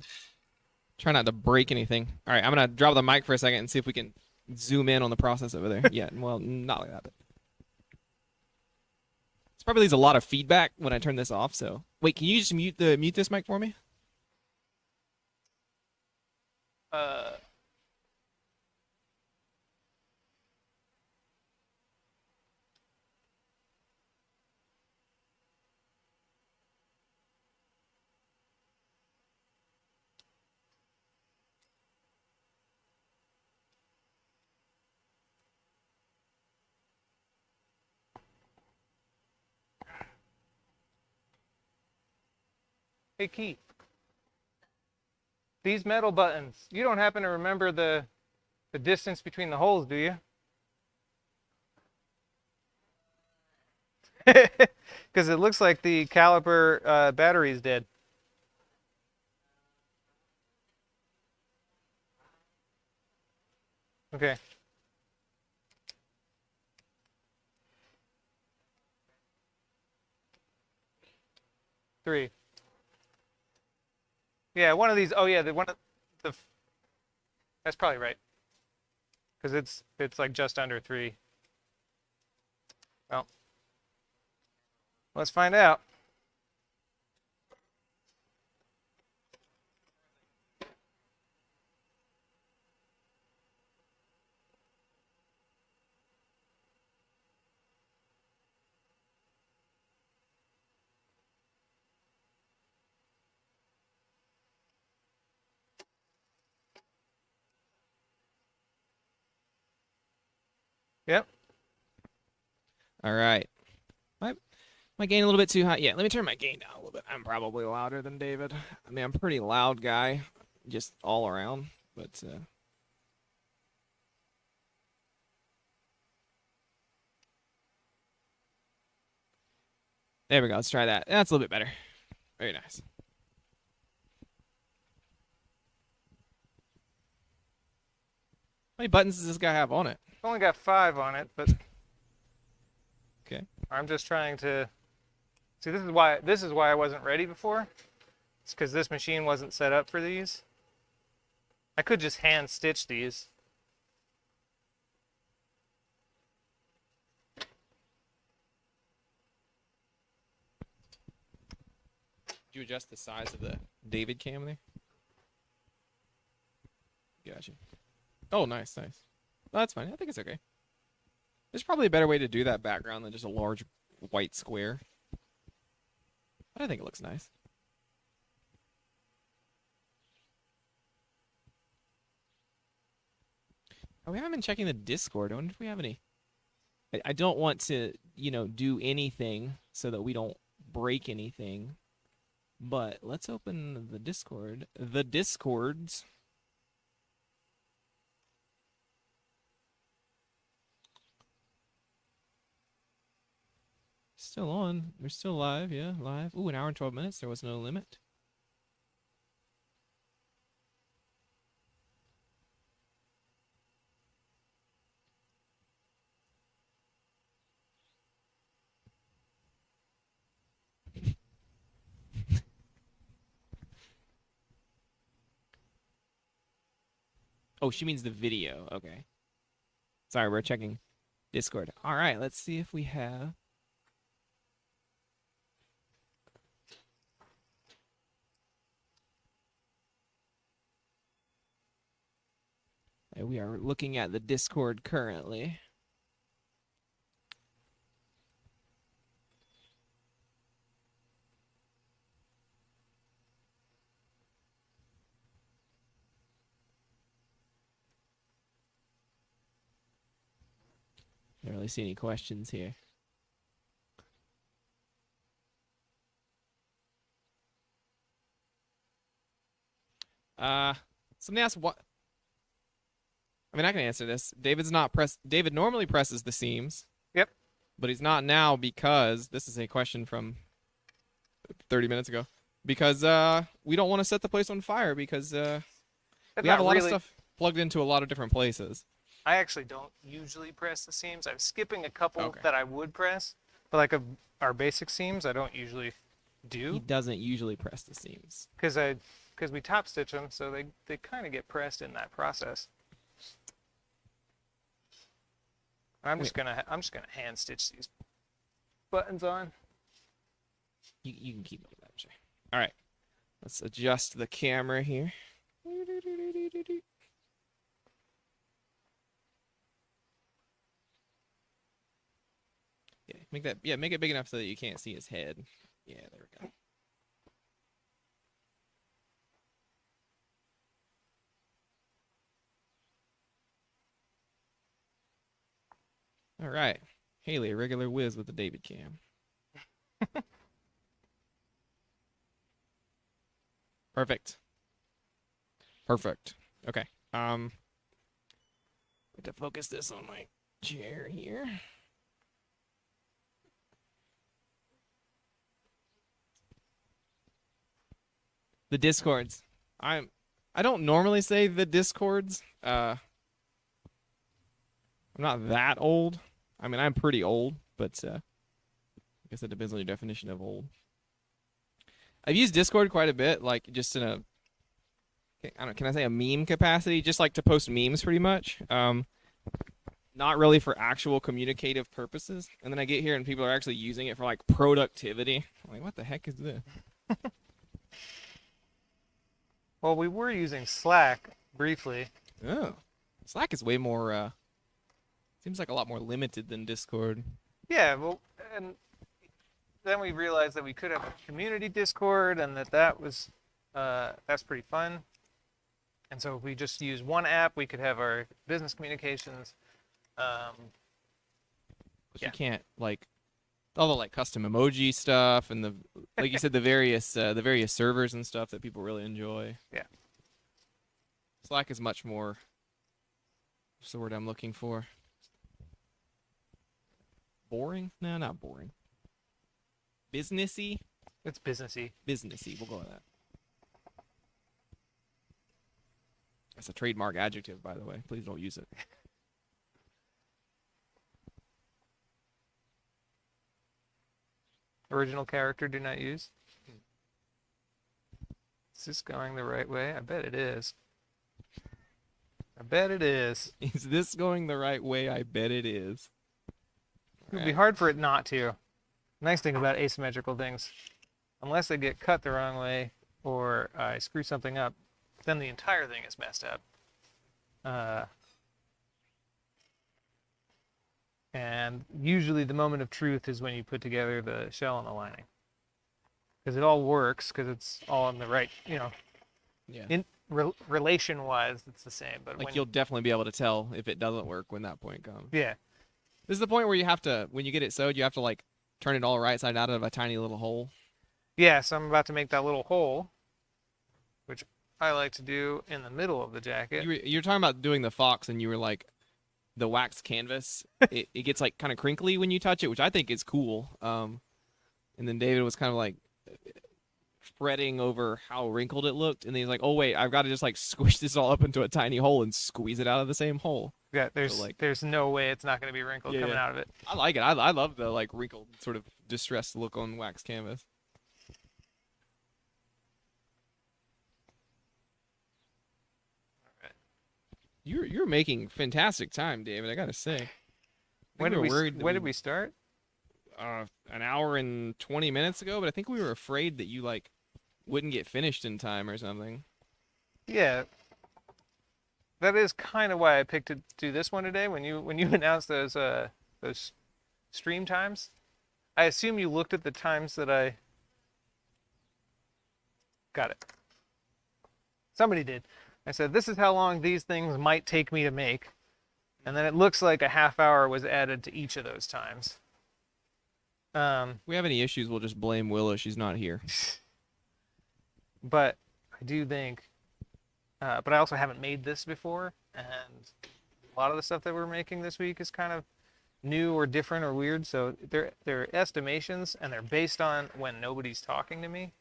try not to break anything. All right, I'm gonna drop the mic for a second and see if we can zoom in on the process over there. Yeah, well, not like that. But this probably leaves a lot of feedback when I turn this off. So wait, can you just mute this mic for me? Hey, Keith. These metal buttons, you don't happen to remember the distance between the holes, do you? Because it looks like the caliper battery's dead. Okay. Three. Yeah, one of these. Oh yeah, the one of the. That's probably right. Because it's like just under 3. Well, let's find out. Yep. All right. My gain a little bit too high. Yeah, let me turn my gain down a little bit. I'm probably louder than David. I mean, I'm a pretty loud guy, just all around. But there we go. Let's try that. That's a little bit better. Very nice. How many buttons does this guy have on it? Only got 5 on it, but Okay. I'm just trying to see. This is why I wasn't ready before. It's because this machine wasn't set up for these. I could just hand stitch these. Did you adjust the size of the David cam there? Gotcha. Oh, nice, nice. Well, that's fine. I think it's okay. There's probably a better way to do that background than just a large white square. But I think it looks nice. Oh, we haven't been checking the Discord. I wonder if we have any. I don't want to, do anything so that we don't break anything. But let's open the Discord. The Discords. Still on. We're still live. Yeah, live. Ooh, an hour and 12 minutes. There was no limit. Oh, she means the video. Okay. Sorry, we're checking Discord. All right, let's see if we have. We are looking at the Discord currently. I don't really see any questions here. Somebody asked what. I mean, I can answer this. David normally presses the seams. Yep. But he's not now because this is a question from 30 minutes ago. Because we don't want to set the place on fire because we have a lot of stuff plugged into a lot of different places. I actually don't usually press the seams. I'm skipping a couple Okay. that I would press, but like our basic seams, I don't usually do. He doesn't usually press the seams. Because we top stitch them, so they kind of get pressed in that process. I'm just gonna hand stitch these buttons on. You can keep up with that, sure. All right, let's adjust the camera here. Yeah, make it big enough so that you can't see his head. Yeah, there we go. All right, Haley, a regular whiz with the David cam. Perfect. Perfect. Okay. To focus this on my chair here. The Discords. I don't normally say the Discords. I'm not that old. I mean, I'm pretty old, but I guess that depends on your definition of old. I've used Discord quite a bit, like just in a, can I say a meme capacity? Just like to post memes, pretty much. Not really for actual communicative purposes. And then I get here and people are actually using it for like productivity. I'm like, what the heck is this? Well, we were using Slack briefly. Oh, Slack is way more. Seems like a lot more limited than Discord. Yeah, well, and then we realized that we could have a community Discord, and that was that's pretty fun. And so if we just use one app, we could have our business communications. But Yeah. you can't like all the like custom emoji stuff and the like you said the various servers and stuff that people really enjoy. Yeah. Slack is much more. What's the word I'm looking for? Boring? No, not boring. Businessy? It's businessy. Businessy. We'll go with that. That's a trademark adjective, by the way. Please don't use it. Original character, do not use. Is this going the right way? I bet it is. I bet it is. Is this going the right way? I bet it is. It would be hard for it not to. Nice thing about asymmetrical things, unless they get cut the wrong way or I screw something up, then the entire thing is messed up. And usually the moment of truth is when you put together the shell and the lining. Because it all works, because it's all in the right, Yeah. Relation-wise, it's the same. But Like when you'll definitely be able to tell if it doesn't work when that point comes. yeah. This is the point where you have to, when you get it sewed, you have to like turn it all right side out of a tiny little hole. Yeah, so I'm about to make that little hole, which I like to do in the middle of the jacket. You're talking about doing the fox, and you were like, the wax canvas, it gets like kind of crinkly when you touch it, which I think is cool. And then David was kind of like fretting over how wrinkled it looked, and then he's like, "Oh wait, I've got to just like squish this all up into a tiny hole and squeeze it out of the same hole." Yeah, there's So, like- there's no way it's not going to be wrinkled Yeah, coming yeah. out of it. I like it. I love the like wrinkled sort of distressed look on wax canvas. You're making fantastic time, David. I gotta say. I think When we were worried that did we start? an hour and 20 minutes ago, but I think we were afraid that you like wouldn't get finished in time or something. Yeah. That is kind of why I picked to do this one today. When you announced those stream times, I assume you looked at the times that I got it. Somebody did. I said, this is how long these things might take me to make. And then it looks like a half hour was added to each of those times. If we have any issues, we'll just blame Willa. She's not here. But I do think, but I also haven't made this before. And a lot of the stuff that we're making this week is kind of new or different or weird. So they're estimations, and they're based on when nobody's talking to me.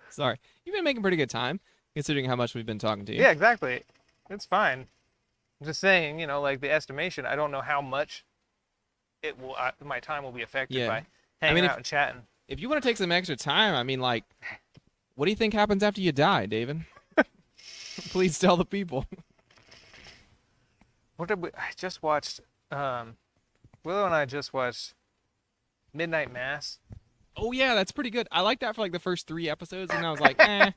Sorry. You've been making pretty good time, considering how much we've been talking to you. Yeah, exactly. It's fine. I'm just saying, like the estimation, I don't know how much it will. My time will be affected Yeah. by hanging out and chatting. If you want to take some extra time, I mean, like, what do you think happens after you die, David? Please tell the people. What did I just watched? Willow and I just watched Midnight Mass. Oh yeah, that's pretty good. I liked that for like the first 3 episodes, and I was like, eh.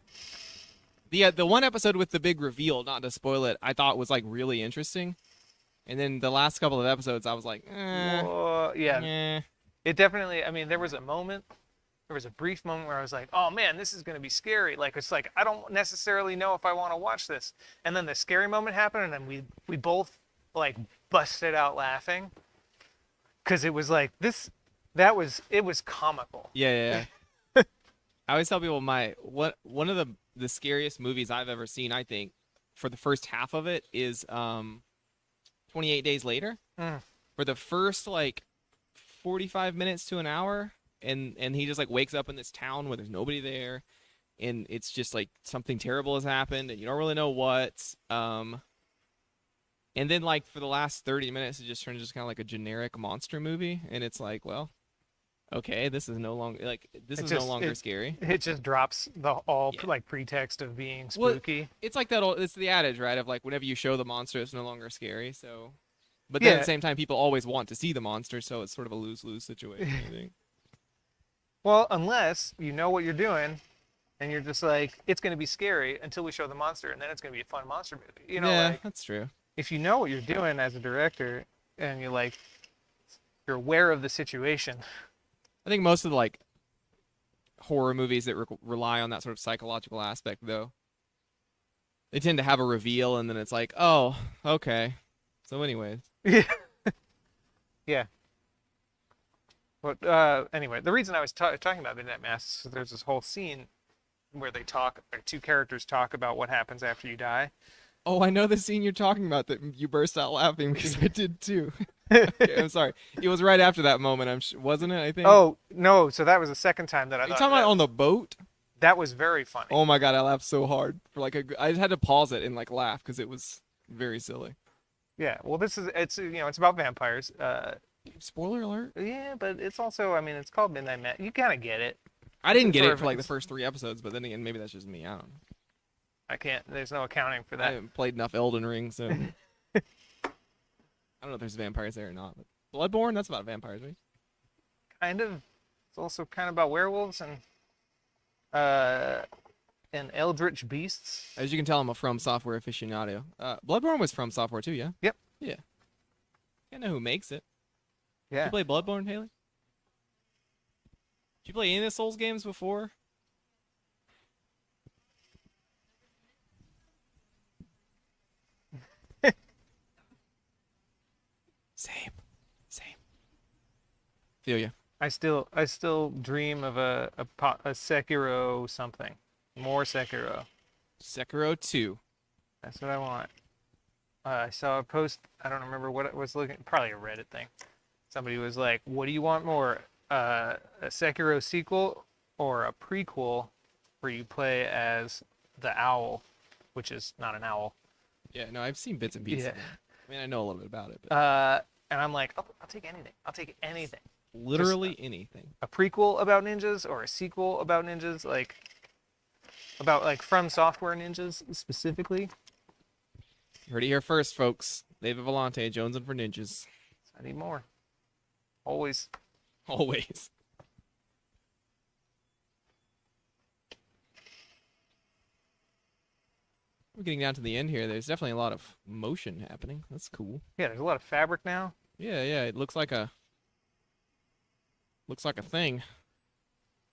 The one episode with the big reveal, not to spoil it, I thought was like really interesting. And then the last couple of episodes, I was like, Yeah, eh. it definitely. I mean, there was a brief moment where I was like, "Oh man, this is gonna be scary." Like it's like I don't necessarily know if I want to watch this. And then the scary moment happened, and then we both like busted out laughing because it was like this. It was comical. Yeah. I always tell people one of the scariest movies I've ever seen, I think, for the first half of it is 28 Days Later. Mm. For the first like 45 minutes to an hour, and he just like wakes up in this town where there's nobody there, and it's just like something terrible has happened and you don't really know what. And then like for the last 30 minutes it just turns just kind of like a generic monster movie, and it's like, well, okay, this is no longer like no longer scary. It just drops the all Yeah. like pretext of being Well, spooky. it's like that old, it's the adage, right, of like whenever you show the monster it's no longer scary. So but then at Yeah. the same time people always want to see the monster, so it's sort of a lose-lose situation, I think. Well, unless you know what you're doing, and you're just like, it's going to be scary until we show the monster, and then it's going to be a fun monster movie. You know, Yeah, like that's true. if you know what you're doing as a director, and you're aware of the situation. I think most of the like horror movies that rely on that sort of psychological aspect, though, they tend to have a reveal, and then it's like, oh, okay. So, anyways, Yeah. But anyway, the reason I was talking about Midnight Mass is there's this whole scene where two characters talk about what happens after you die. oh, I know the scene you're talking about that you burst out laughing because I did too. Okay, I'm sorry. It was right after that moment, wasn't it? I think. Oh no! So that was the second time that I Are you thought talking about on the boat? that was very funny. Oh my god, I laughed so hard for like I just had to pause it and like laugh because it was very silly. Yeah. Well, it's it's about vampires. Spoiler alert. Yeah, but it's also, I mean, it's called Midnight Mass. You kind of get it. I didn't get For it for like the reference. first 3 episodes, but then again, maybe that's just me. I don't know. I can't. There's no accounting for I that. haven't played enough Elden Ring, so I don't know if there's vampires there or not. But Bloodborne, that's about vampires, right? Kind of. It's also kind of about werewolves and eldritch beasts. As you can tell, I'm a From Software aficionado. Bloodborne was From Software too, yeah? Yep. Yeah. I know who makes it. Did Yeah. you play Bloodborne, Haley? Did you play any of the Souls games before? Same. Feel you. I still dream of a Sekiro something. More Sekiro. Sekiro 2. That's what I want. I saw a post. I don't remember what it was looking. Probably a Reddit thing. Somebody was like, "What do you want more? A Sekiro sequel or a prequel where you play as the owl, which is not an owl?" Yeah, no, I've seen bits and pieces. Yeah. Of it. I mean, I know a little bit about it, but And I'm like, I'll take anything. I'll take anything. literally anything. A prequel about ninjas or a sequel about ninjas, like about like From Software ninjas specifically. You heard it here first, folks. David Volante, Jonesing for Ninjas. I need more. Always. Always. We're getting down to the end here. There's definitely a lot of motion happening. That's cool. Yeah, there's a lot of fabric now. Yeah, it looks like a thing.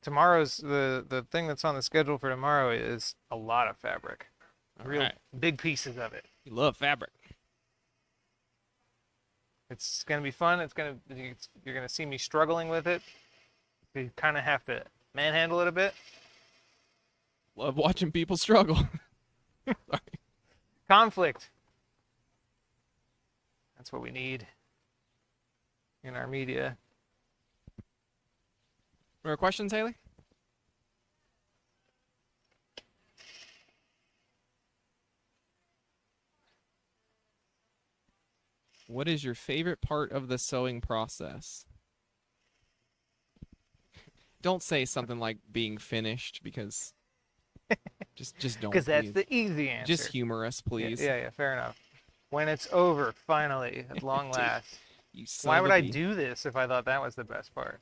Tomorrow's the thing that's on the schedule for tomorrow is a lot of fabric. Real Alright. big pieces of it. You love fabric. It's gonna be fun. You're gonna see me struggling with it. You kind of have to manhandle it a bit. Love watching people struggle. Sorry. Conflict. That's what we need in our media. More questions, Haley? What is your favorite part of the sewing process? Don't say something like being finished because just don't. Because that's please. the easy answer. Just humor us, please. Yeah, fair enough. When it's over, finally, at long Dude, last. You son Why of would a I bee. do this if I thought that was the best part?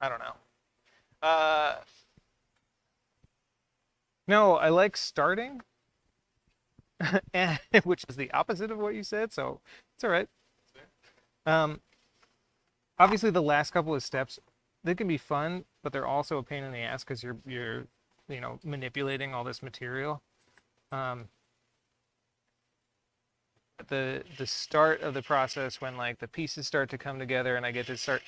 I don't know. No, I like starting, which is the opposite of what you said, so it's all right. Obviously, the last couple of steps, they can be fun, but they're also a pain in the ass because you're manipulating all this material. The start of the process when like the pieces start to come together and I get to start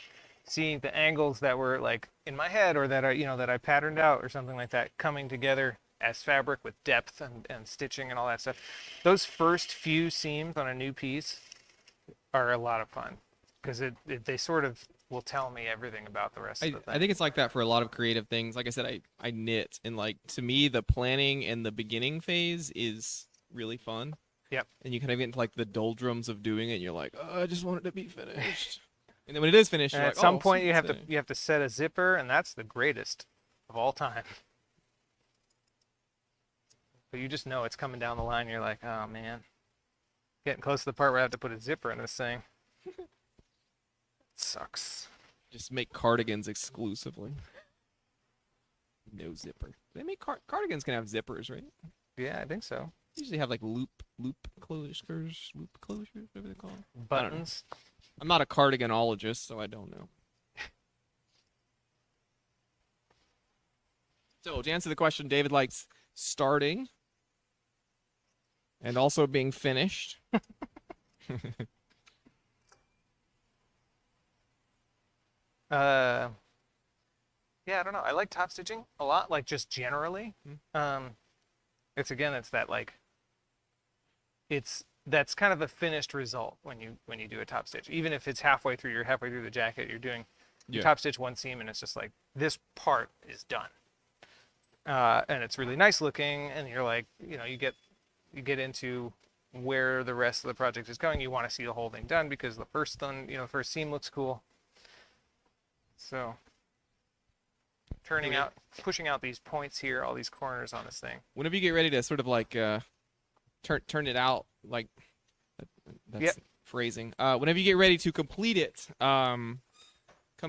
seeing the angles that were like in my head or that I, that I patterned out or something like that coming together as fabric with depth and stitching and all that stuff. Those first few seams on a new piece are a lot of fun because they sort of will tell me everything about the rest of the thing. I think it's like that for a lot of creative things. Like I said, I knit, and like to me, the planning and the beginning phase is really fun. Yep. And you kind of get into like the doldrums of doing it, and you're like, oh, I just want it to be finished. And then when it is finished, And you're at like, some oh, point sweet, you have to set a zipper, and that's the greatest of all time. But you just know it's coming down the line. You're like, oh man, getting close to the part where I have to put a zipper in this thing. It sucks. just make cardigans exclusively. No zipper. They make cardigans can have zippers, right? Yeah, I think so. Usually have like loop closures, whatever they're called. Buttons. I'm not a cardiganologist, so I don't know. So to answer the question, David likes starting and also being finished. Yeah, I don't know. I like top stitching a lot, like just generally. It's that like that's kind of a finished result when you do a top stitch. Even if it's you're halfway through the jacket, you're doing you top stitch one seam and it's just like this part is done. And it's really nice looking, and you're like, you get into where the rest of the project is going. You want to see the whole thing done because the first one, first seam looks cool. So pushing out these points here, all these corners on this thing. Whenever you get ready to sort of like turn it out, like that's phrasing. Whenever you get ready to complete it, come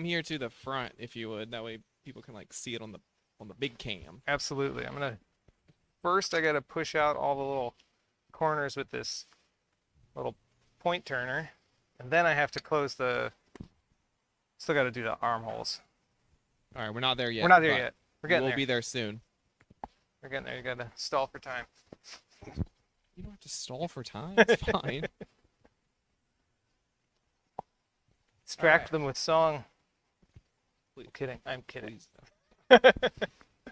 here to the front if you would. That way people can like see it on the big cam. Absolutely. First I gotta push out all the little corners with this little point turner, and then I have to close still gotta do the armholes. All right, we're not there yet. We're not there yet. We're getting there. We'll be there soon. We're getting there. You gotta stall for time. You don't have to stall for time. It's fine. Distract them with song. I'm kidding. Please.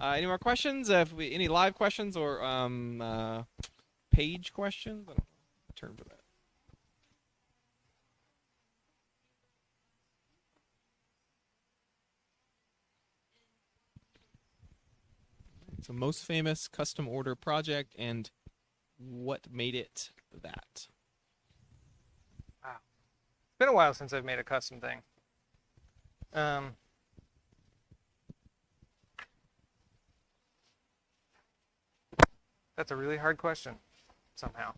Any more questions? Any live questions or page questions? I don't know the term for that. So most famous custom order project and what made it that? Wow. It's been a while since I've made a custom thing. That's a really hard question somehow.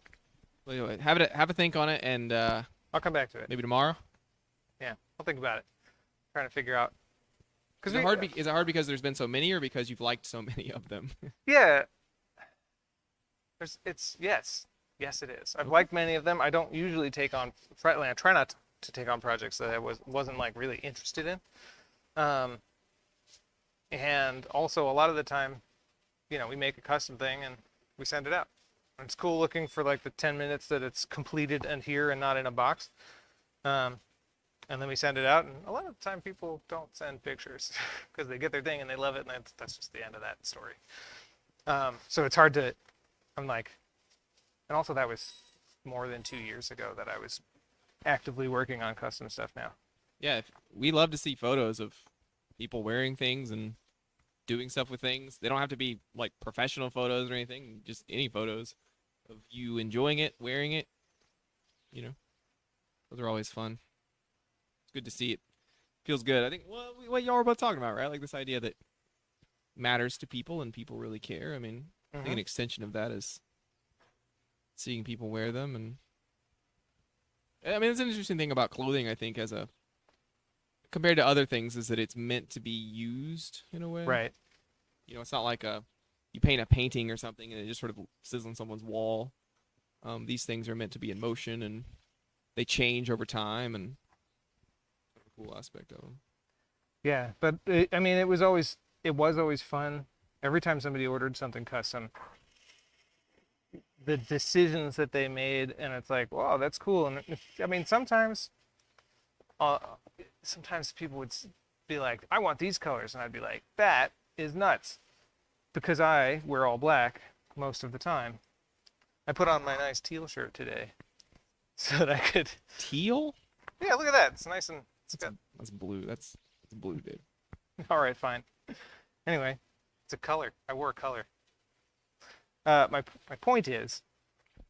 Wait, have a think on it, and I'll come back to it. maybe tomorrow. Yeah, I'll think about it. Trying to figure out. Is it hard because there's been so many, or because you've liked so many of them? Yeah. Yes, it is. I've liked many of them. I don't usually take on, I try not to take on projects that I wasn't like really interested in. And also a lot of the time, we make a custom thing and we send it out. And it's cool looking for like the 10 minutes that it's completed and here and not in a box. And then we send it out, and a lot of the time people don't send pictures because they get their thing and they love it, and that's just the end of that story. So it's hard to, and also that was more than 2 years ago that I was actively working on custom stuff now. Yeah, we love to see photos of people wearing things and doing stuff with things. They don't have to be like professional photos or anything, just any photos of you enjoying it, wearing it. Those are always fun. It's good to see it. Feels good. I think what y'all were both talking about, right? Like this idea that matters to people and people really care. I mean, I think an extension of that is seeing people wear them, and I mean, it's an interesting thing about clothing, I think, compared to other things, is that it's meant to be used in a way. Right. It's not like you paint a painting or something and it just sort of sits on someone's wall. These things are meant to be in motion, and they change over time, and that's a cool aspect of them. Yeah, but it was always fun. Every time somebody ordered something custom, the decisions that they made, and it's like, wow, that's cool. And sometimes uh, sometimes people would be like, I want these colors, and I'd be like, that is nuts, because I wear all black most of the time. I put on my nice teal shirt today so that I could. Teal? Yeah, look at that. It's nice and it's got. That's blue. That's blue, dude. All right, fine. Anyway, it's a color. I wore a color. My point is,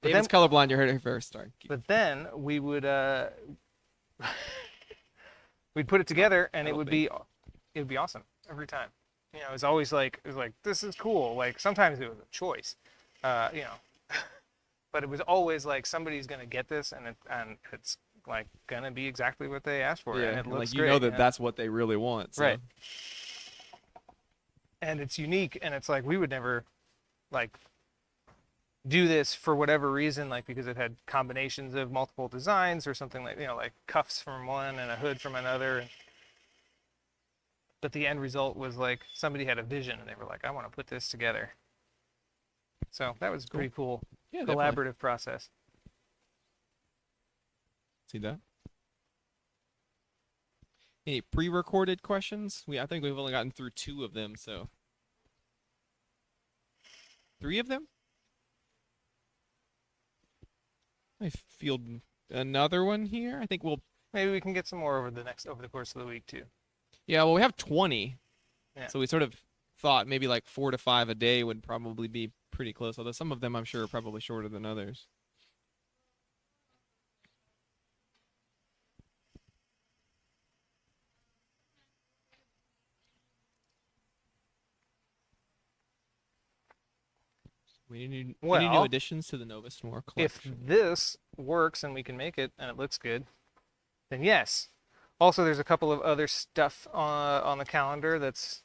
David's colorblind. You heard it first. Sorry. but then we would we'd put it together, and it would be awesome every time. You know, it was like this is cool. Like sometimes it was a choice, you know, but it was always like somebody's gonna get this, and it's like gonna be exactly what they asked for, Yeah, and it looks like you great. know that that's what they really want. So. Right. And it's unique, and it's like we would never like do this for whatever reason, like because it had combinations of multiple designs or something, like, you know, like cuffs from one and a hood from another. But the end result was like somebody had a vision and they were like, I want to put this together. So that was pretty cool. Yeah, Collaborative definitely. process. See that? Any pre-recorded questions? I think we've only gotten through 2 of them, so 3 of them. I field another one here. I think we'll. Maybe we can get some more over the course of the week too. Yeah, well, we have 20, Yeah. so we sort of thought maybe like 4 to 5 a day would probably be pretty close. Although some of them I'm sure are probably shorter than others. We need new Well, additions to the Nova Snore If collection. this works and we can make it and it looks good, then yes. Also, there's a couple of other stuff on the calendar that's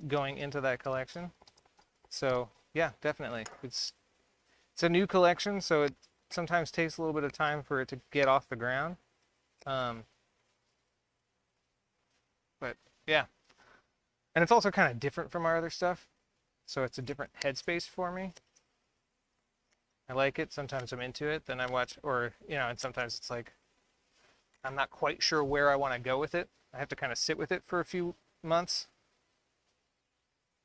going into that collection. So yeah, definitely. It's a new collection, so it sometimes takes a little bit of time for it to get off the ground. But yeah, and it's also kind of different from our other stuff, so it's a different headspace for me. I like it. Sometimes I'm into it. Then I watch, or, you know, and sometimes it's like, I'm not quite sure where I want to go with it. I have to kind of sit with it for a few months,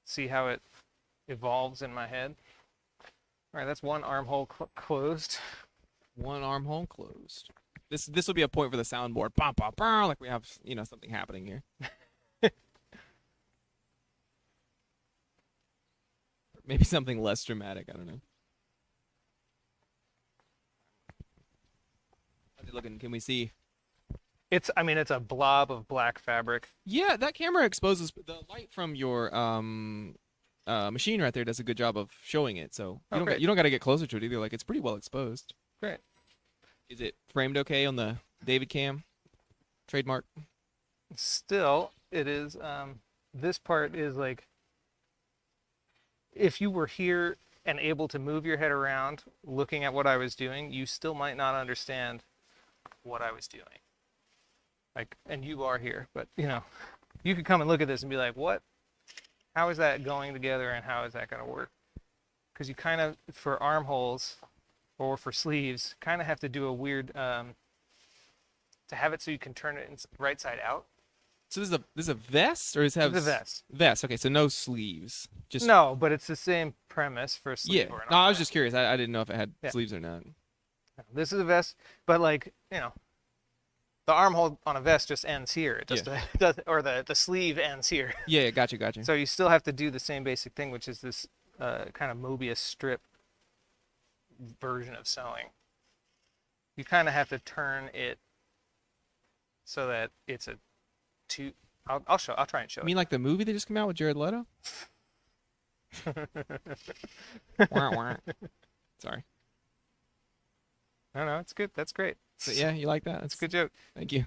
see how it evolves in my head. All right, that's one armhole closed. One armhole closed. This will be a point for the soundboard. Bah, bah, bah, like we have, you know, something happening here. Maybe something less dramatic. I don't know. How's it looking? Can we see? I mean, it's a blob of black fabric. Yeah, that camera exposes the light from your machine right there. Does a good job of showing it. So Great. you don't got to get closer to it either. Like it's pretty well exposed. Great. Is it framed okay on the David cam? Trademark. Still, it is, this part is like, if you were here and able to move your head around looking at what I was doing, you still might not understand what I was doing. Like, and you are here, but you know, you could come and look at this and be like, what? How is that going together and how is that going to work? Because you kind of, for armholes or for sleeves, kind of have to do a weird, to have it so you can turn it right side out. So this is a vest, or is it have It's a vest. Vest. Okay, so no sleeves. Just No, but it's the same premise for a sleeve. yeah. Or an No, I was armrest. just curious. I didn't know if it had Yeah. sleeves or not. This is a vest, but like, you know, the armhole on a vest just ends here. It just or the sleeve ends here. Yeah, gotcha. So you still have to do the same basic thing, which is this kind of Mobius strip version of sewing. You kind of have to turn it so that it's a two. I'll try and show You mean like the movie that just came out with Jared Leto? Wah, wah. Sorry. No, it's good. That's great. So yeah, you like that? That's a good joke. Thank you.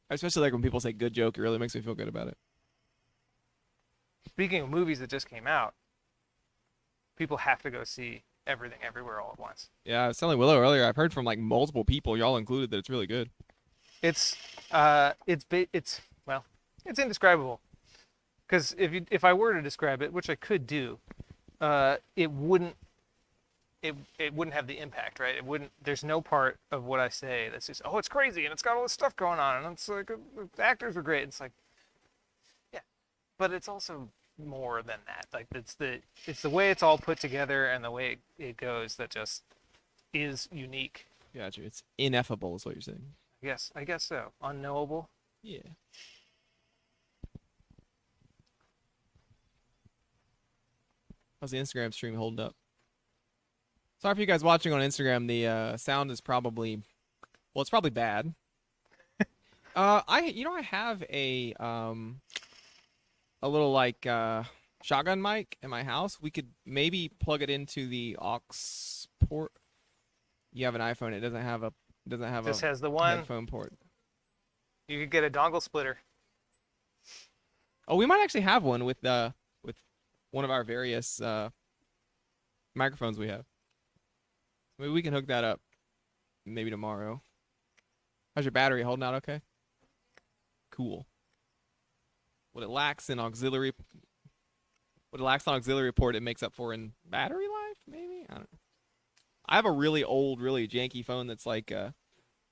I especially like when people say good joke. It really makes me feel good about it. Speaking of movies that just came out, people have to go see Everything Everywhere All at Once. Yeah, I was telling Willow earlier. I've heard from like multiple people, y'all included, that it's really good. It's indescribable. Because if I were to describe it, which I could do, it wouldn't it wouldn't have the impact, right? It wouldn't. There's no part of what I say that's just, oh, it's crazy and it's got all this stuff going on and it's like the actors were great. It's like, yeah, but it's also more than that. Like it's the way it's all put together and the way it goes that just is unique. Gotcha. It's ineffable, is what you're saying. I guess so. Unknowable. Yeah. How's the Instagram stream holding up? Sorry for you guys watching on Instagram. The sound is probably, well, it's probably bad. I have a little like shotgun mic in my house. We could maybe plug it into the aux port. You have an iPhone. It doesn't have Just a has the one. headphone port. You could get a dongle splitter. Oh, we might actually have one with one of our various microphones we have. Maybe we can hook that up maybe tomorrow. How's your battery holding out okay? Cool. What it lacks on auxiliary port, it makes up for in battery life, maybe? I don't know. I have a really old, really janky phone that's like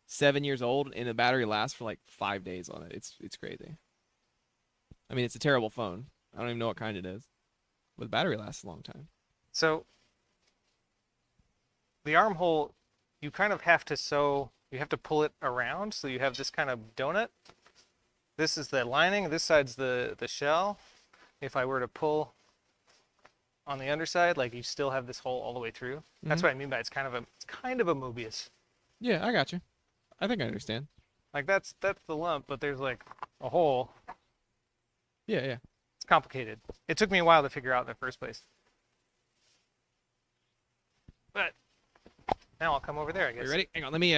7 years old, and the battery lasts for like 5 days on it. It's crazy. I mean, it's a terrible phone. I don't even know what kind it is. But the battery lasts a long time. So the armhole, you kind of have to you have to pull it around, so you have this kind of donut. This is the lining, this side's the shell. If I were to pull on the underside, like you still have this hole all the way through. That's what I mean by it's kind of a Mobius. Yeah, I got you. I think I understand. Like that's the lump, but there's like a hole. Yeah, yeah. It's complicated. It took me a while to figure out in the first place. But now I'll come over there, I guess. You ready? Hang on, let me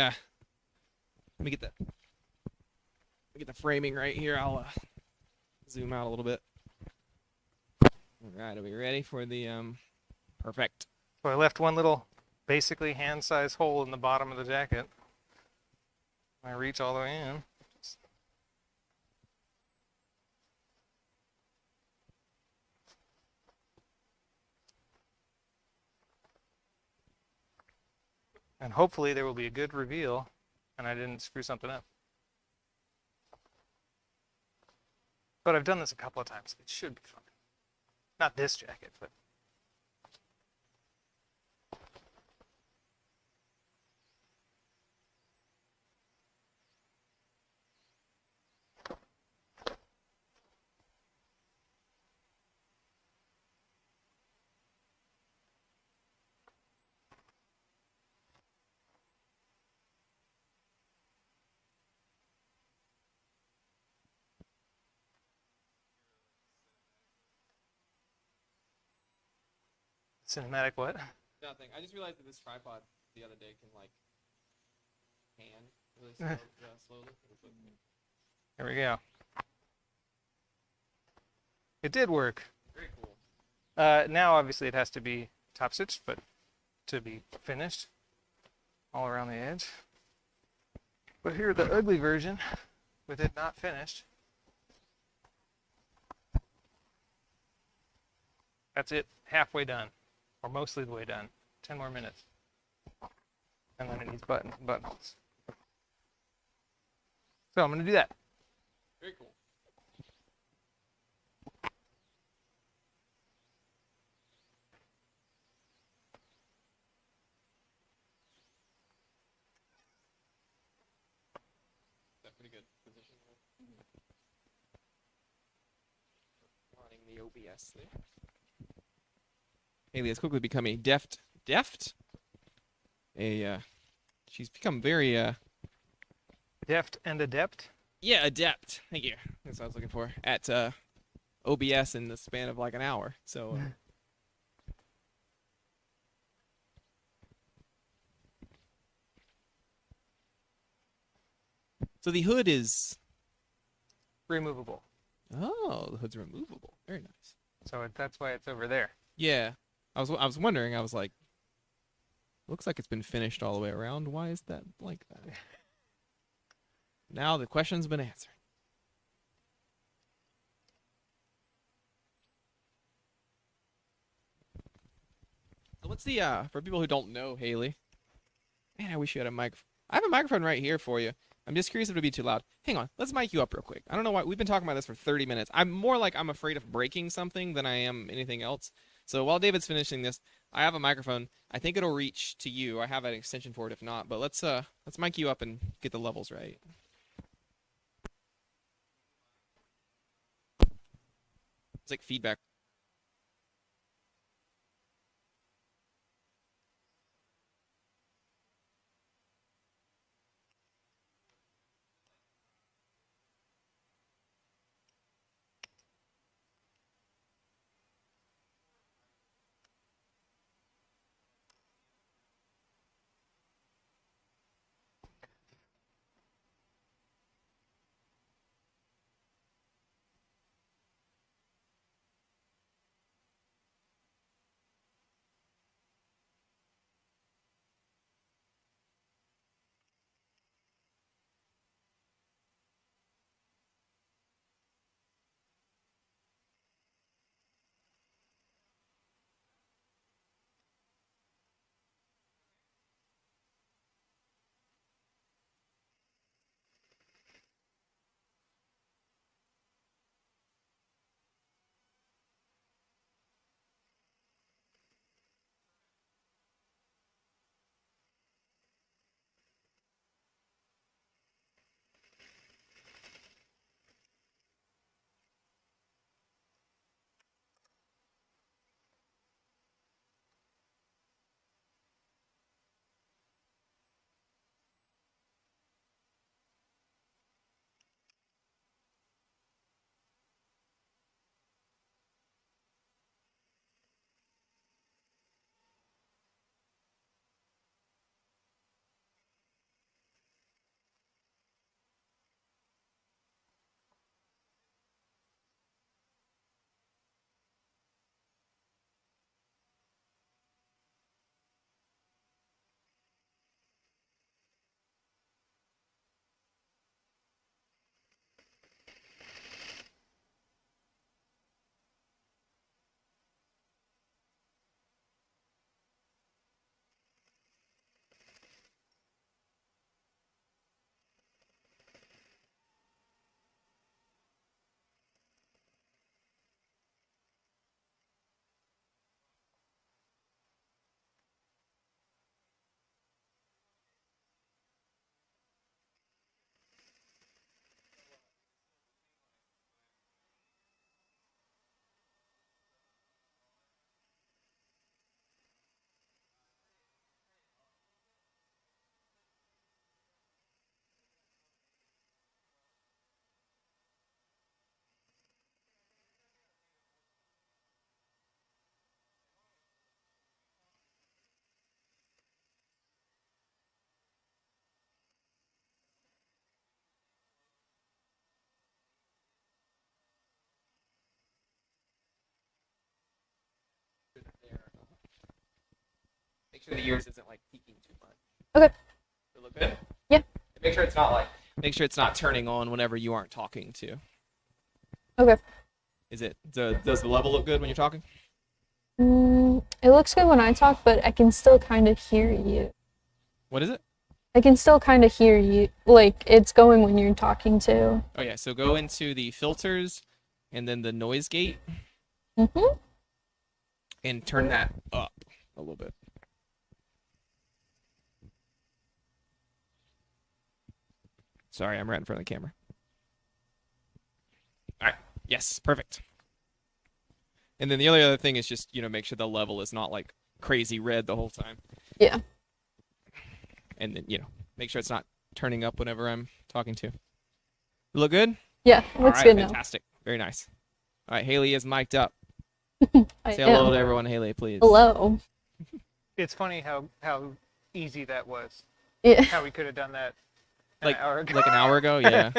get the framing right here. I'll zoom out a little bit. All right, are we ready for the perfect? So I left one little basically hand-sized hole in the bottom of the jacket. I reach all the way in. And hopefully there will be a good reveal and I didn't screw something up. But I've done this a couple of times. It should be fine. Not this jacket, but... Cinematic what? Nothing. I just realized that this tripod the other day can like pan really slowly. There we go. It did work. Very cool. Now obviously it has to be top stitched, but to be finished all around the edge. But here the ugly version with it not finished. That's it, halfway done, or mostly the way done. 10 more minutes. And then it needs buttons. So I'm gonna do that. Very cool. Is that pretty good position there? Running the OBS there. Haley is quickly becoming deft. She's become very Deft and adept. yeah, adept. Thank you. That's what I was looking for. At OBS in the span of like an hour. So so the hood is Removable. oh, the hood's removable. Very nice. So that's why it's over there. Yeah. I was wondering, I was like, looks like it's been finished all the way around. Why is that like that? Now the question's been answered. So What's the for people who don't know Haley? Man, I wish you had a mic. I have a microphone right here for you. I'm just curious if it'll be too loud. Hang on, let's mic you up real quick. I don't know why we've been talking about this for 30 minutes. I'm more like I'm afraid of breaking something than I am anything else. So while David's finishing this, I have a microphone. I think it'll reach to you. I have an extension for it if not, but let's mic you up and get the levels right. It's like feedback. Make sure the yours isn't like peaking too much. Okay. Does it look good? Yeah. Make sure it's not like. Make sure it's not turning on whenever you aren't talking to. Okay. Is it? Does the level look good when you're talking? It looks good when I talk, but I can still kind of hear you. What is it? I can still kind of hear you. Like, it's going when you're talking too. Oh yeah. So go into the filters, and then the noise gate, Mm-hmm. and turn that up a little bit. Sorry, I'm right in front of the camera. All right. Yes, perfect. And then the other thing is just, make sure the level is not like crazy red the whole time. Yeah. And then, make sure it's not turning up whenever I'm talking to. Look good? Yeah, All looks right, good now. fantastic. Very nice. All right, Haley is mic'd up. I Say hello am. to everyone, Haley, please. Hello. It's funny how easy that was. Yeah. How we could have done that Like an hour ago. like an hour ago, yeah.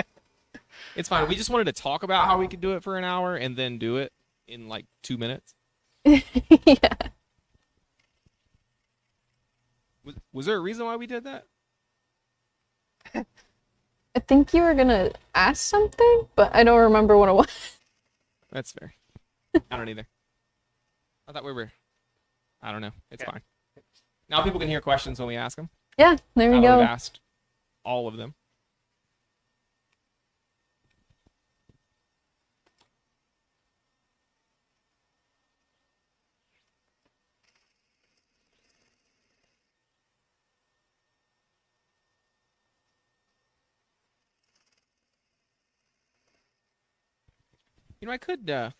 It's fine. We just wanted to talk about how we could do it for an hour and then do it in like 2 minutes. Yeah. Was there a reason why we did that? I think you were gonna ask something, but I don't remember what it was. That's fair. I don't either. I thought we were. I don't know. It's Okay. fine. Now people can hear questions when we ask them. Yeah, there we We've go. asked all of them. You know, I could.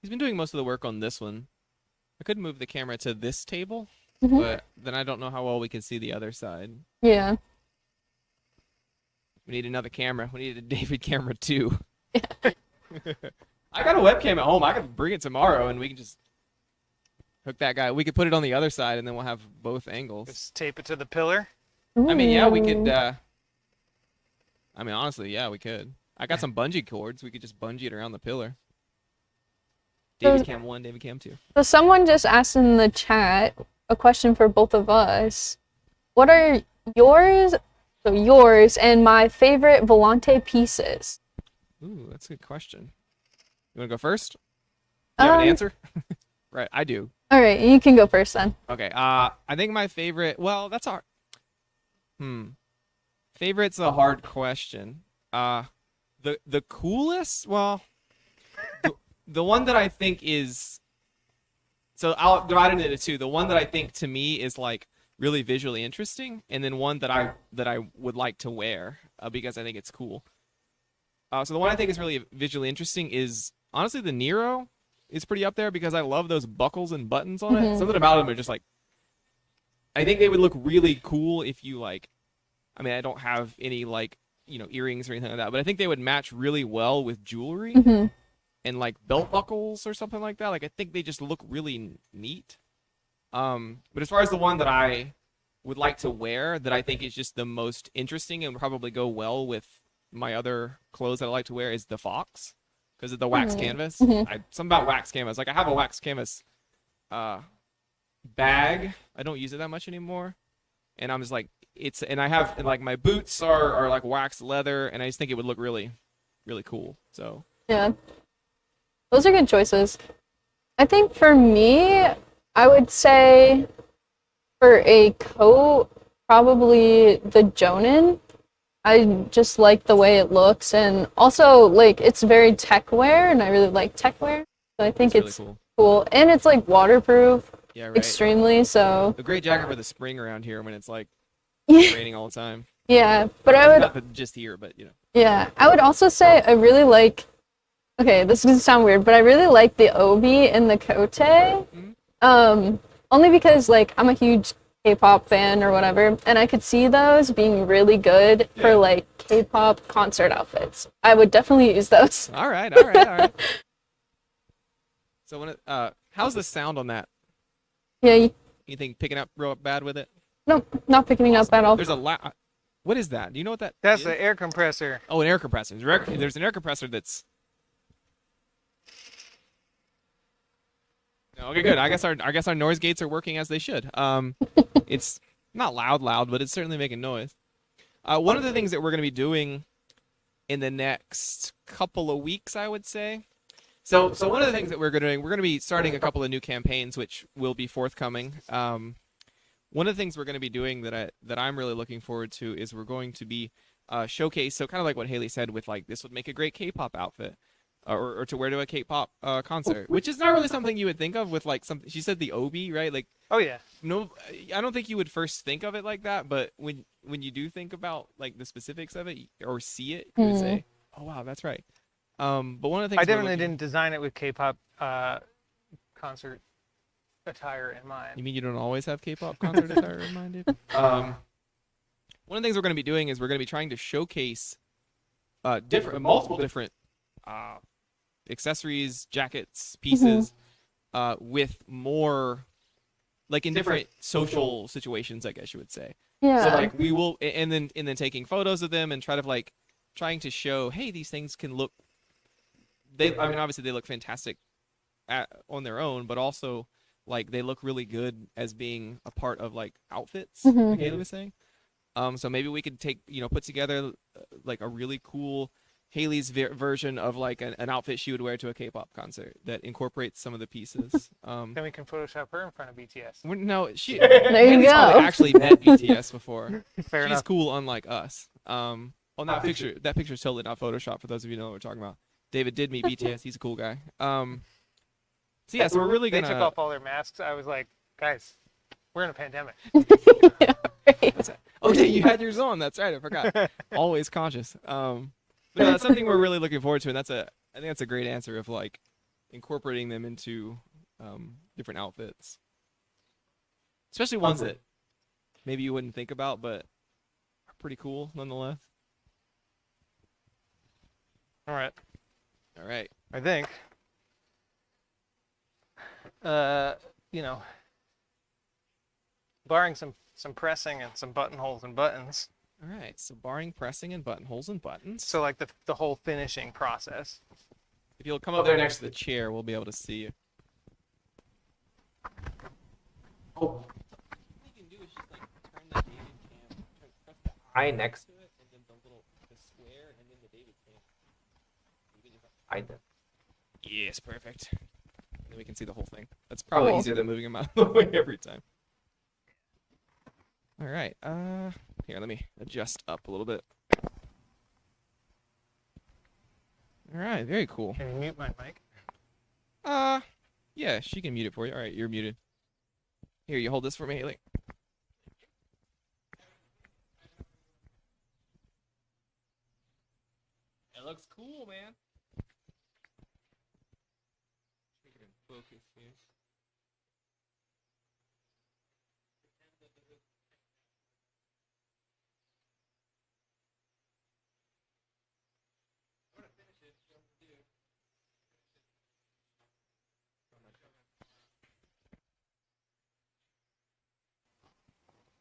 He's been doing most of the work on this one. I could move the camera to this table, Mhm. but then I don't know how well we can see the other side. Yeah. We need another camera. We need a David camera too. I got a webcam at home. I could bring it tomorrow, and we can just hook that guy. We could put it on the other side, and then we'll have both angles. Just tape it to the pillar. I mean, yeah, we could. Ooh. I mean, honestly, yeah, we could. I got some bungee cords. We could just bungee it around the pillar. David Cam 1, David Cam 2. So someone just asked in the chat a question for both of us. What are yours and my favorite Volante pieces? Ooh, that's a good question. You want to go first? You have an answer? Right, I do. All right, you can go first then. Okay. I think my favorite. Well, that's hard. Favorite's a hard question. The coolest. Well, the one that I think is. So I'll divide it into two. The one that I think to me is like really visually interesting, and then one that I would like to wear because I think it's cool. So the one I think is really visually interesting is honestly the Nero. Is pretty up there because I love those buckles and buttons on it. Something about them are just like. I think they would look really cool if you like. I mean, I don't have any like earrings or anything like that, but I think they would match really well with jewelry and like belt buckles or something like that. Like I think they just look really neat. But as far as the one that I would like to wear, that I think is just the most interesting and would probably go well with my other clothes that I like to wear is the Fox. Because of the wax canvas. Something about wax canvas. Like I have a wax canvas bag. I don't use it that much anymore. And I'm just like, and I have, and like my boots are like wax leather, and I just think it would look really, really cool. So. Yeah. Those are good choices. I think for me, I would say for a coat, probably the Jonin. I just like the way it looks, and also like it's very tech wear, and I really like tech wear. So I think it's really cool, and it's like waterproof, yeah, right. extremely. So a great jacket for the spring around here when it's like raining all the time. Yeah, but I would not just here, but Yeah, I would also say I really like. Okay, this is gonna sound weird, but I really like the obi and the kote. Only because like I'm a huge K-pop fan or whatever, and I could see those being really good for like K-pop concert outfits. I would definitely use those. All right. So when how's the sound on that? Yeah. Anything picking up real bad with it? Nope, not picking up at all. There's a what is that? Do you know what that? That's is? the air compressor. Oh, an air compressor. There's an air compressor that's. Okay, good. I guess our noise gates are working as they should. It's not loud, but it's certainly making noise. One of the things that we're going to be doing in the next couple of weeks, I would say. So one of the things that we're going to be starting a couple of new campaigns, which will be forthcoming. One of the things we're going to be doing that I'm really looking forward to is we're going to be showcase. So kind of like what Haley said with like this would make a great K-pop outfit. Or to wear to a K-pop concert, which is not really something you would think of with like something. She said the obi, right? Like, oh yeah. No, I don't think you would first think of it like that. But when you do think about like the specifics of it or see it, you would say, "Oh wow, that's right." But one of the things I definitely didn't design it with K-pop concert attire in mind. You mean you don't always have K-pop concert attire in mind, dude? One of the things we're going to be doing is we're going to be trying to showcase multiple different accessories, jackets, pieces, with more, like in different social situations, I guess you would say. Yeah. So like we will, and then taking photos of them and trying to show, hey, these things can look. I mean, obviously they look fantastic on their own, but also like they look really good as being a part of like outfits. Like Haley was saying. So maybe we could put together like a really cool Haley's version of like an outfit she would wear to a K-pop concert that incorporates some of the pieces. Then we can Photoshop her in front of BTS. No, she. There you Haley's probably go. actually met BTS before. Fair She's enough. cool, unlike us. Well, that picture's totally not Photoshop. For those of you who know what we're talking about, David did meet BTS. He's a cool guy. So yeah, so we're really They gonna. took off all their masks. I was like, guys, we're in a pandemic. Yeah, right. Oh yeah, you had yours on. That's right. I forgot. Always conscious. But no, that's something we're really looking forward to, and I think that's a great answer of like incorporating them into different outfits, especially ones that maybe you wouldn't think about, but are pretty cool nonetheless. All right. All right. I think. You know, barring some pressing and some buttonholes and buttons. All right. So barring pressing and buttonholes and buttons. So like the whole finishing process. If you'll come up there next to the chair, we'll be able to see you. Oh, What you can do is just like turn the David cam, press the I next. to it, and then the square, and then the David cam. I did. Yes, perfect. And then we can see the whole thing. That's probably Cool. easier than moving them out of the way every time. All right. Here, let me adjust up a little bit. All right, very cool. Can you mute my mic? Yeah, she can mute it for you. All right, you're muted. Here, you hold this for me, Haley. It looks cool, man. Make it in focus here.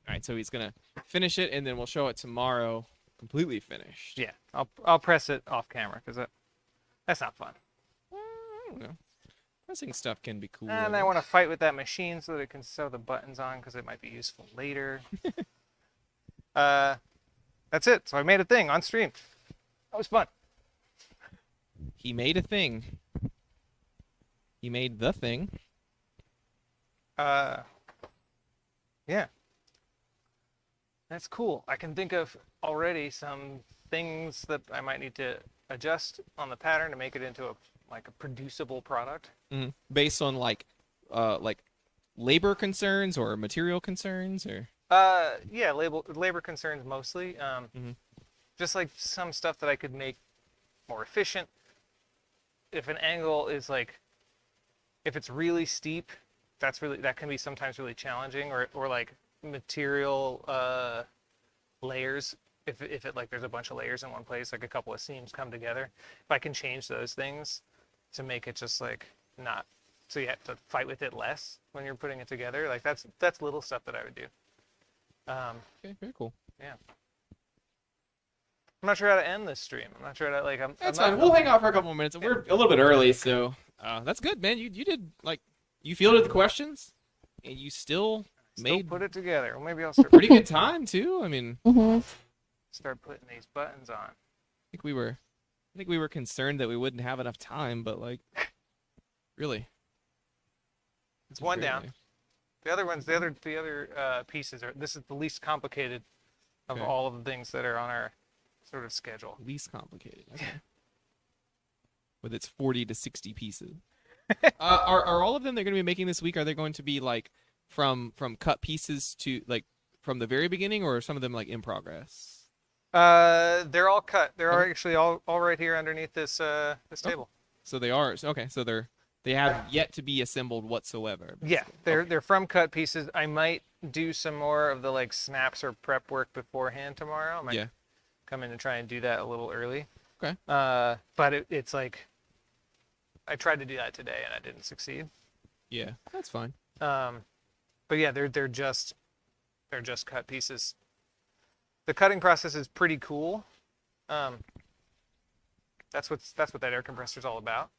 All right, so he's gonna finish it, and then we'll show it tomorrow, completely finished. Yeah, I'll press it off camera because that's not fun. I don't know. Pressing stuff can be cool. And I want to fight with that machine so that it can sew the buttons on because it might be useful later. That's it. So I made a thing on stream. That was fun. He made a thing. He made the thing. Yeah. That's cool. I can think of already some things that I might need to adjust on the pattern to make it into a producible product. Mhm. Based on like labor concerns or material concerns, or Yeah, labor concerns mostly. Mhm. Just like some stuff that I could make more efficient. If an angle is like, if it's really steep, that can be sometimes really challenging, or like material layers. If it like there's a bunch of layers in one place, like a couple of seams come together. If I can change those things to make it just like not, so you have to fight with it less when you're putting it together. Like that's little stuff that I would do. okay, very cool. Yeah. I'm not sure how to end this stream. I'm not sure how to like. That's I'm fine. not, We'll hang out for a couple more minutes. We're a little bit early, so that's good, man. You did like you fielded the questions, and you still made put it together. Well, maybe I'll start pretty good time too. I mean, Mm-hmm. start putting these buttons on. I think we were concerned that we wouldn't have enough time, but like, really, It's one Great down. idea. The other ones, the other pieces are. This is the least complicated of Okay. all of the things that are on our sort of schedule. Least complicated. Okay. With its 40 to 60 pieces. Are all of them they're going to be making this week? Are they going to be like from cut pieces to like from the very beginning, or are some of them like in progress? They're all cut. They're Okay. actually all right here underneath this table. So they are okay. So they have yet to be assembled whatsoever. Yeah, basically. they're from cut pieces. I might do some more of the like snaps or prep work beforehand tomorrow. I might Yeah. come in and try and do that a little early. Okay. But it's like I tried to do that today and I didn't succeed. Yeah, that's fine. But yeah, they're just cut pieces. The cutting process is pretty cool. That's what that air compressor is all about.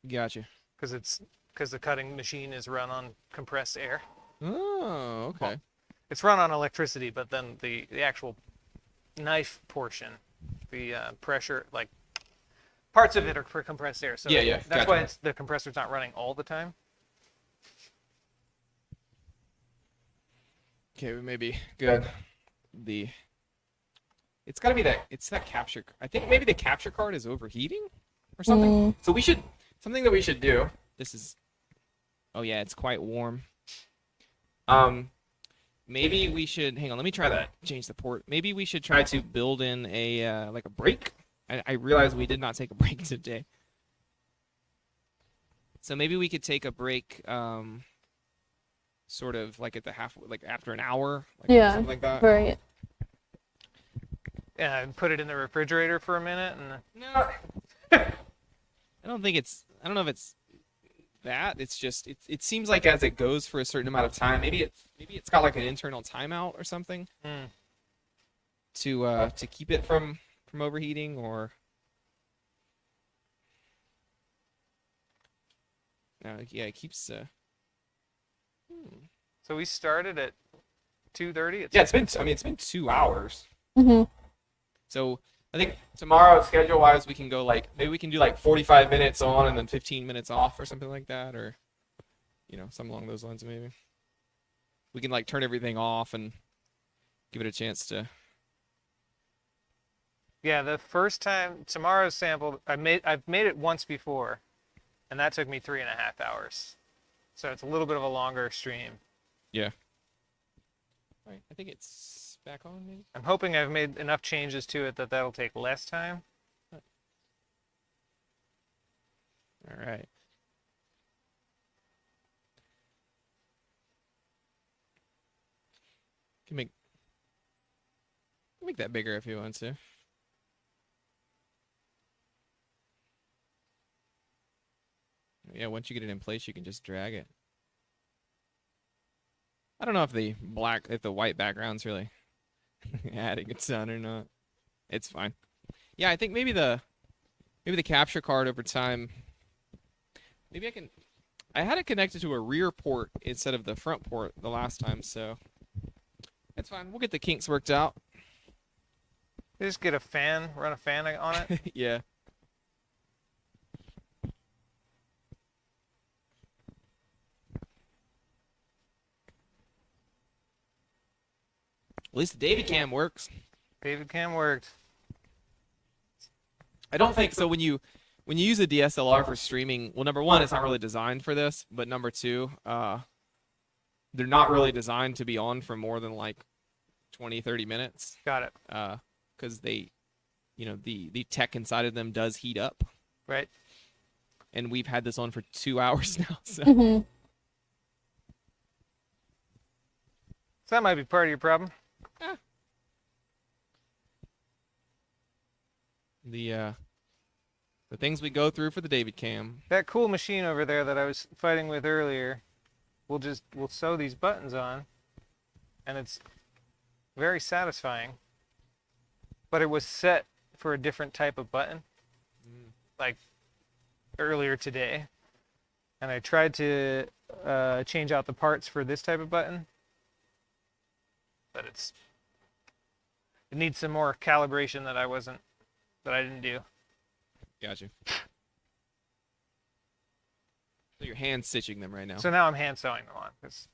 Gotcha. Because the cutting machine is run on compressed air. Oh, okay. It's run on electricity, but then the actual knife portion, the pressure, like parts of it are for compressed air. So Yeah, that's why gotcha. the compressor's not running all the time. Okay, we may be good. The it's gotta be that it's that capture. I think maybe the capture card is overheating or something. So we should something that we should do. This is oh yeah, it's quite warm. Maybe we should hang on. Let me try that. Change the port. Maybe we should try to build in a like a break. I realize we did not take a break today, so maybe we could take a break. Sort of like at the half, like after an hour, like Yeah, something like that. right. Yeah, and put it in the refrigerator for a minute, and No, I don't think it's. I don't know if it's that. It's just. It seems like as it goes for a certain amount of time, maybe it's got like an internal timeout or something to keep it from overheating or. No, yeah, it keeps. so we started at 2:30. Yeah, it's been. I mean, it's been 2 hours. Hmm. So I think tomorrow, schedule-wise, we can go like maybe we can do like 45 minutes on and then 15 minutes off or something like that, or something along those lines. Maybe we can like turn everything off and give it a chance to. Yeah, the first time tomorrow's sample, I've made it once before, and that took me 3.5 hours. So it's a little bit of a longer stream. Yeah. All right, I think it's back on. Maybe. I'm hoping I've made enough changes to it that that'll take less time. All right. Can make that bigger if you want to. Yeah, once you get it in place, you can just drag it. I don't know if the white background's really adding a ton or not. It's fine. Yeah, I think maybe the capture card over time. Maybe I had it connected to a rear port instead of the front port the last time, so it's fine. We'll get the kinks worked out. Just get a fan, run a fan on it. Yeah. At least the David cam works. David cam worked. I don't think so. When you use a DSLR for streaming, well, number one, it's not really designed for this, but number two, they're not really designed to be on for more than like 20, 30 minutes. Got it. Because they, the tech inside of them does heat up. Right. And we've had this on for 2 hours now. So. Hmm. So that might be part of your problem. The things we go through for the David cam. That cool machine over there that I was fighting with earlier, we'll sew these buttons on, and it's very satisfying. But it was set for a different type of button, like earlier today, and I tried to change out the parts for this type of button, but it needs some more calibration that I didn't do. Gotcha. So you're hand stitching them right now. So now I'm hand sewing them on, because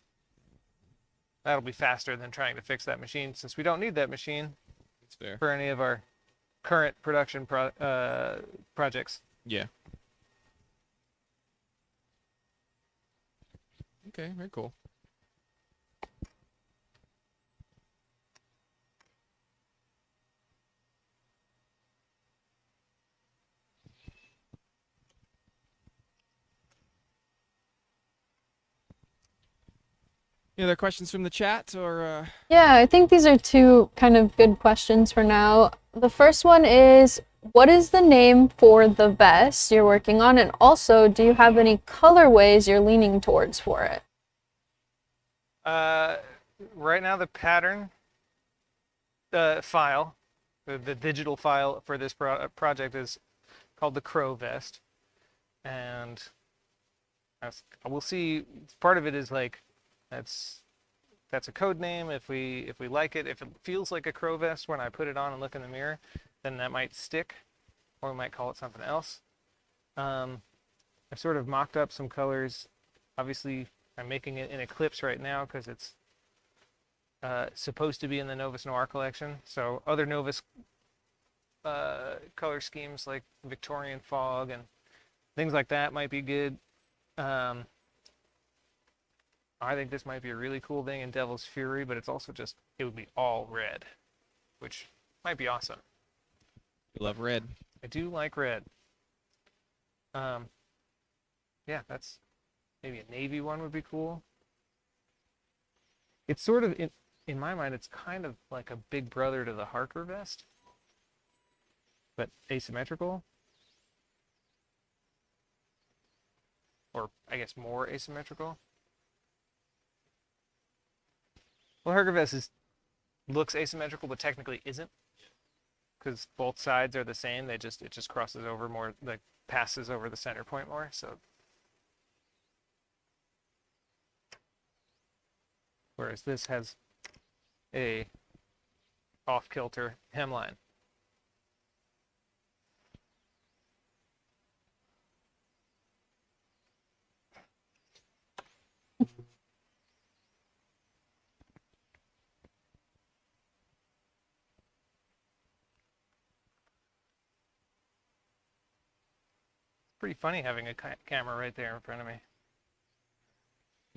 that'll be faster than trying to fix that machine, since we don't need that machine That's fair. for any of our current production projects. Yeah. Okay, very cool. Any other questions from the chat or? Yeah, I think these are two kind of good questions for now. The first one is, what is the name for the vest you're working on? And also, do you have any colorways you're leaning towards for it? Right now, the pattern file, the digital file for this project is called the Crow Vest. And we'll see, part of it is like, that's a code name. If we like it, if it feels like a crow vest when I put it on and look in the mirror, then that might stick, or we might call it something else. I've sort of mocked up some colors. Obviously, I'm making it in Eclipse right now because it's supposed to be in the Novus Noir collection. So other Novus color schemes like Victorian Fog and things like that might be good. I think this might be a really cool thing in Devil's Fury, but it's also just, it would be all red, which might be awesome. You love red. I do like red. Yeah, that's maybe a navy one would be cool. It's sort of, in my mind, it's kind of like a big brother to the Harker vest, but asymmetrical. Or I guess more asymmetrical. Well, Harker vest looks asymmetrical, but technically isn't, because both sides are the same. It just crosses over more, like passes over the center point more. So, whereas this has a off-kilter hemline. Pretty funny having a camera right there in front of me.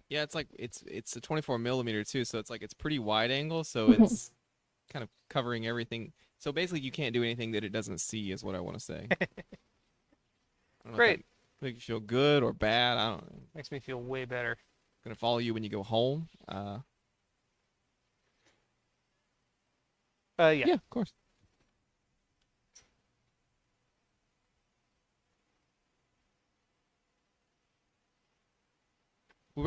Yeah, it's like it's a 24 millimeter too, so it's like it's pretty wide angle, so it's kind of covering everything. So basically, you can't do anything that it doesn't see, is what I want to say. I don't know if Great. that makes you feel good or bad. I don't know. Makes me feel way better. Gonna follow you when you go home. Yeah. Yeah, of course. We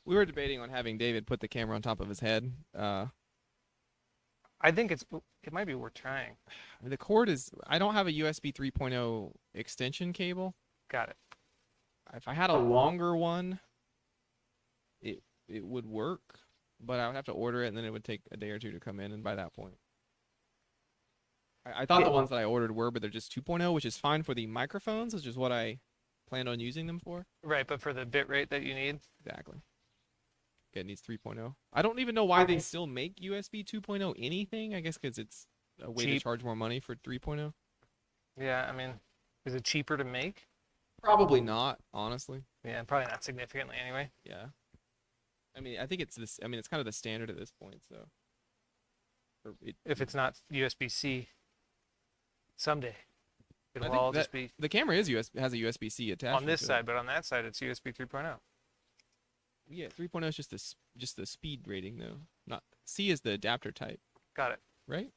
were debating on having David put the camera on top of his head. I think it might be worth trying. The cord is, I don't have a USB 3.0 extension cable. Got it. If I had a longer one, it would work, but I would have to order it, and then it would take a day or two to come in, and by that point. I thought the ones that I ordered were, but they're just 2.0, which is fine for the microphones, which is what I planned on using them for. Right, but for the bit rate that you need. Exactly. Yeah, it needs 3.0. I don't even know why they still make USB 2.0 anything. I guess because it's a way to Cheap. charge more money for 3.0. Yeah, I mean, is it cheaper to make? Probably not, honestly. Yeah, probably not significantly anyway. Yeah. I mean, I think it's this. I mean, it's kind of the standard at this point. So, If it's not USB-C, someday I it'll think all that just be the camera is has a USB-C attachment on this to it. side, but on that side it's USB 3.0. Yeah, 3.0 is just the speed rating though. Not C is the adapter type, Got it. right?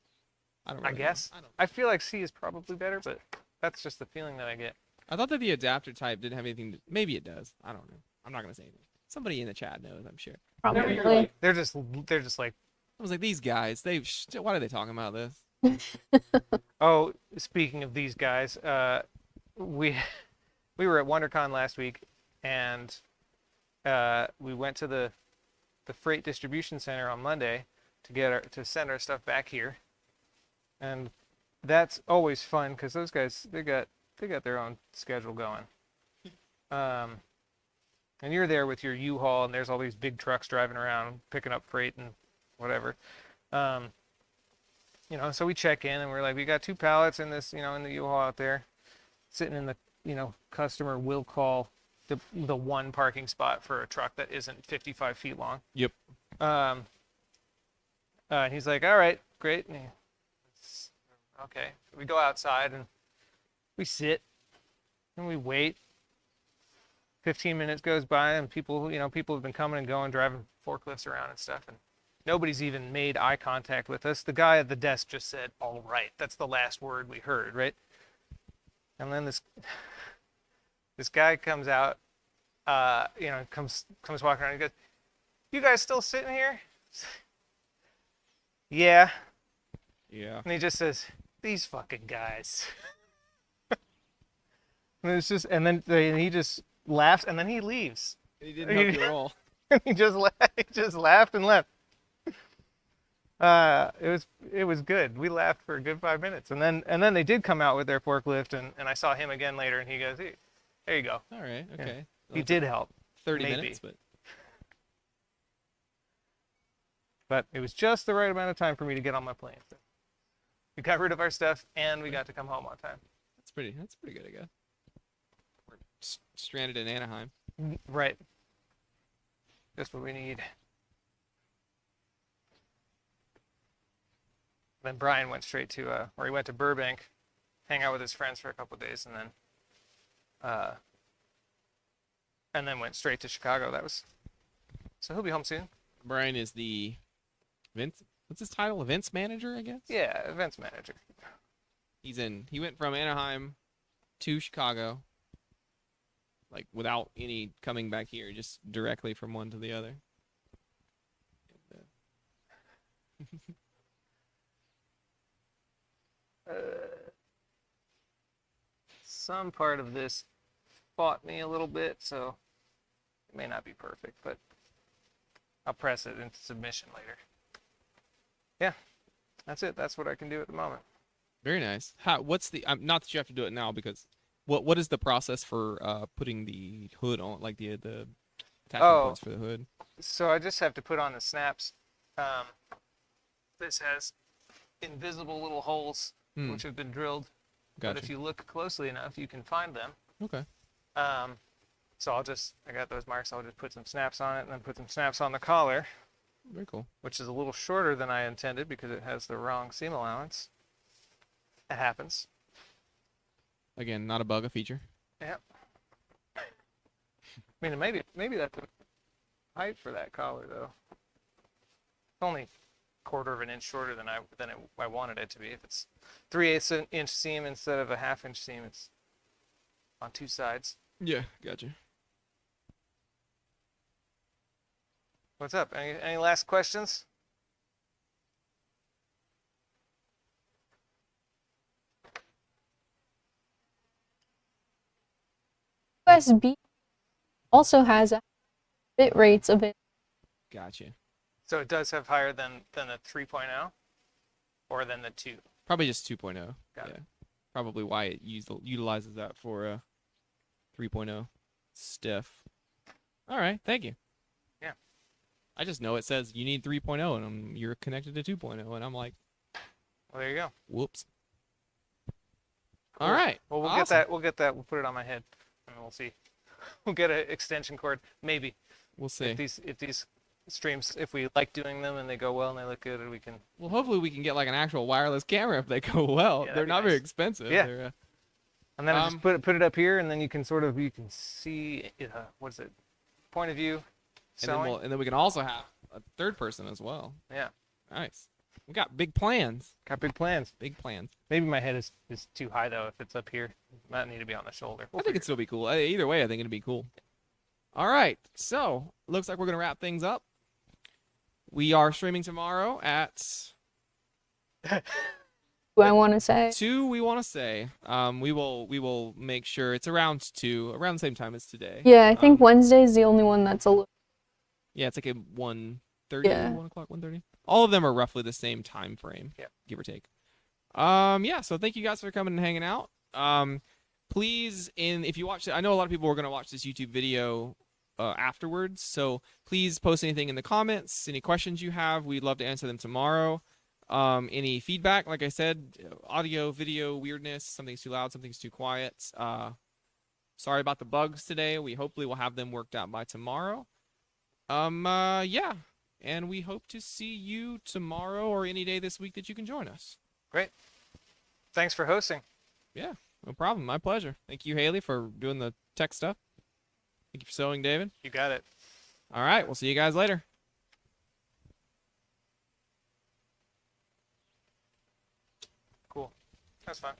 I don't. I Really guess. know. I don't. I feel like C is probably better, but that's just the feeling that I get. I thought that the adapter type didn't have anything. Maybe it does. I don't know. I'm not gonna say anything. Somebody in the chat knows, I'm sure. Probably. They're just like, I was like, these guys. Why are they talking about this? oh, speaking of these guys, we were at WonderCon last week, and we went to the freight distribution center on Monday to send our stuff back here, and that's always fun because those guys they got their own schedule going. And you're there with your U-Haul, and there's all these big trucks driving around picking up freight and whatever. You know, so we check in and we're like, we got 2 pallets in this, in the U-Haul out there, sitting in the, customer will call the one parking spot for a truck that isn't 55 feet long. Yep. And he's like, all right, great. Okay. We go outside and we sit and we wait. 15 minutes goes by and people have been coming and going, driving forklifts around and stuff. And nobody's even made eye contact with us. The guy at the desk just said, all right. That's the last word we heard, right? And then this guy comes out, comes walking around and he goes, you guys still sitting here? Yeah. Yeah. And he just says, these fucking guys. And it's just, and then he just laughs and then he leaves. He didn't help you at all. And he just laughed and left. It was good. We laughed for a good 5 minutes, and then they did come out with their forklift, and I saw him again later, and he goes, "Hey, there you go." All right. Okay. He did help, 30 maybe. minutes, but it was just the right amount of time for me to get on my plane. So we got rid of our stuff, and we got to come home on time. that's pretty good, I guess. We're stranded in Anaheim. Right. Just what we need. Then Brian went straight to or he went to Burbank, hang out with his friends for a couple of days, and then went straight to Chicago. So he'll be home soon. Brian is the events. What's his title? Events manager, I guess. Yeah, events manager. He went from Anaheim to Chicago, like without any coming back here, just directly from one to the other. Some part of this fought me a little bit, so it may not be perfect, but I'll press it into submission later. Yeah, that's it. That's what I can do at the moment. Very nice. What's the? Not that you have to do it now, because what is the process for putting the hood on, like the attachment points for the hood? So I just have to put on the snaps. This has invisible little holes which have been drilled. Gotcha. But if you look closely enough, you can find them. Okay. So I got those marks. I'll just put some snaps on it, and then put some snaps on the collar, Very cool. which is a little shorter than I intended because it has the wrong seam allowance. It happens. Again, not a bug, a feature. Yep. I mean, maybe that's the height for that collar though. It's only quarter of an inch shorter than I wanted it to be. If it's 3/8 inch seam instead of a 1/2 inch seam, it's on two sides. Yeah, gotcha. What's up? Any last questions? USB also has bit rates of it. Gotcha. So it does have higher than the 3.0 or than the 2. Probably just 2.0. Got yeah. it. Probably why it utilizes that for 3.0 stiff. All right, thank you. Yeah. I just know it says you need 3.0 and you're connected to 2.0 and I'm like, Well, there you go. whoops. Cool. All right. Well, we'll awesome. get that. We'll put it on my head, and we'll see. We'll get an extension cord, maybe. We'll see. If these streams, if we like doing them and they go well and they look good, and we can. Well, hopefully we can get like an actual wireless camera if they go well. Yeah, They're that'd be not very nice. expensive. Yeah. They're, And then I just put it up here, and then you can see what is it, point of view. Sewing. and then we can also have a third person as well. Yeah. Nice. We got big plans. Got big plans. Big plans. Maybe my head is too high though. If it's up here, it might need to be on the shoulder. I think it'd still be cool. Either way, I think it'd be cool. All right. So, looks like we're going to wrap things up. We are streaming tomorrow at Do I want to say? 2, we want to say. We will make sure it's around 2, around the same time as today. Yeah, I think Wednesday is the only one that's a little. Yeah, it's like a 1:30, Yeah. 1 o'clock, 1:30. All of them are roughly the same time frame, give or take. Yeah, so thank you guys for coming and hanging out. Please, if you watch it, I know a lot of people are going to watch this YouTube video afterwards, so please post anything in the comments, any questions you have. We'd love to answer them tomorrow. Any feedback, like I said, audio, video, weirdness, something's too loud, something's too quiet. Sorry about the bugs today. We hopefully will have them worked out by tomorrow. Yeah. And we hope to see you tomorrow or any day this week that you can join us. Great. Thanks for hosting. Yeah, no problem. My pleasure. Thank you, Haley, for doing the tech stuff. Thank you for sewing, David. You got it. All right, we'll see you guys later. Cool. That's fun.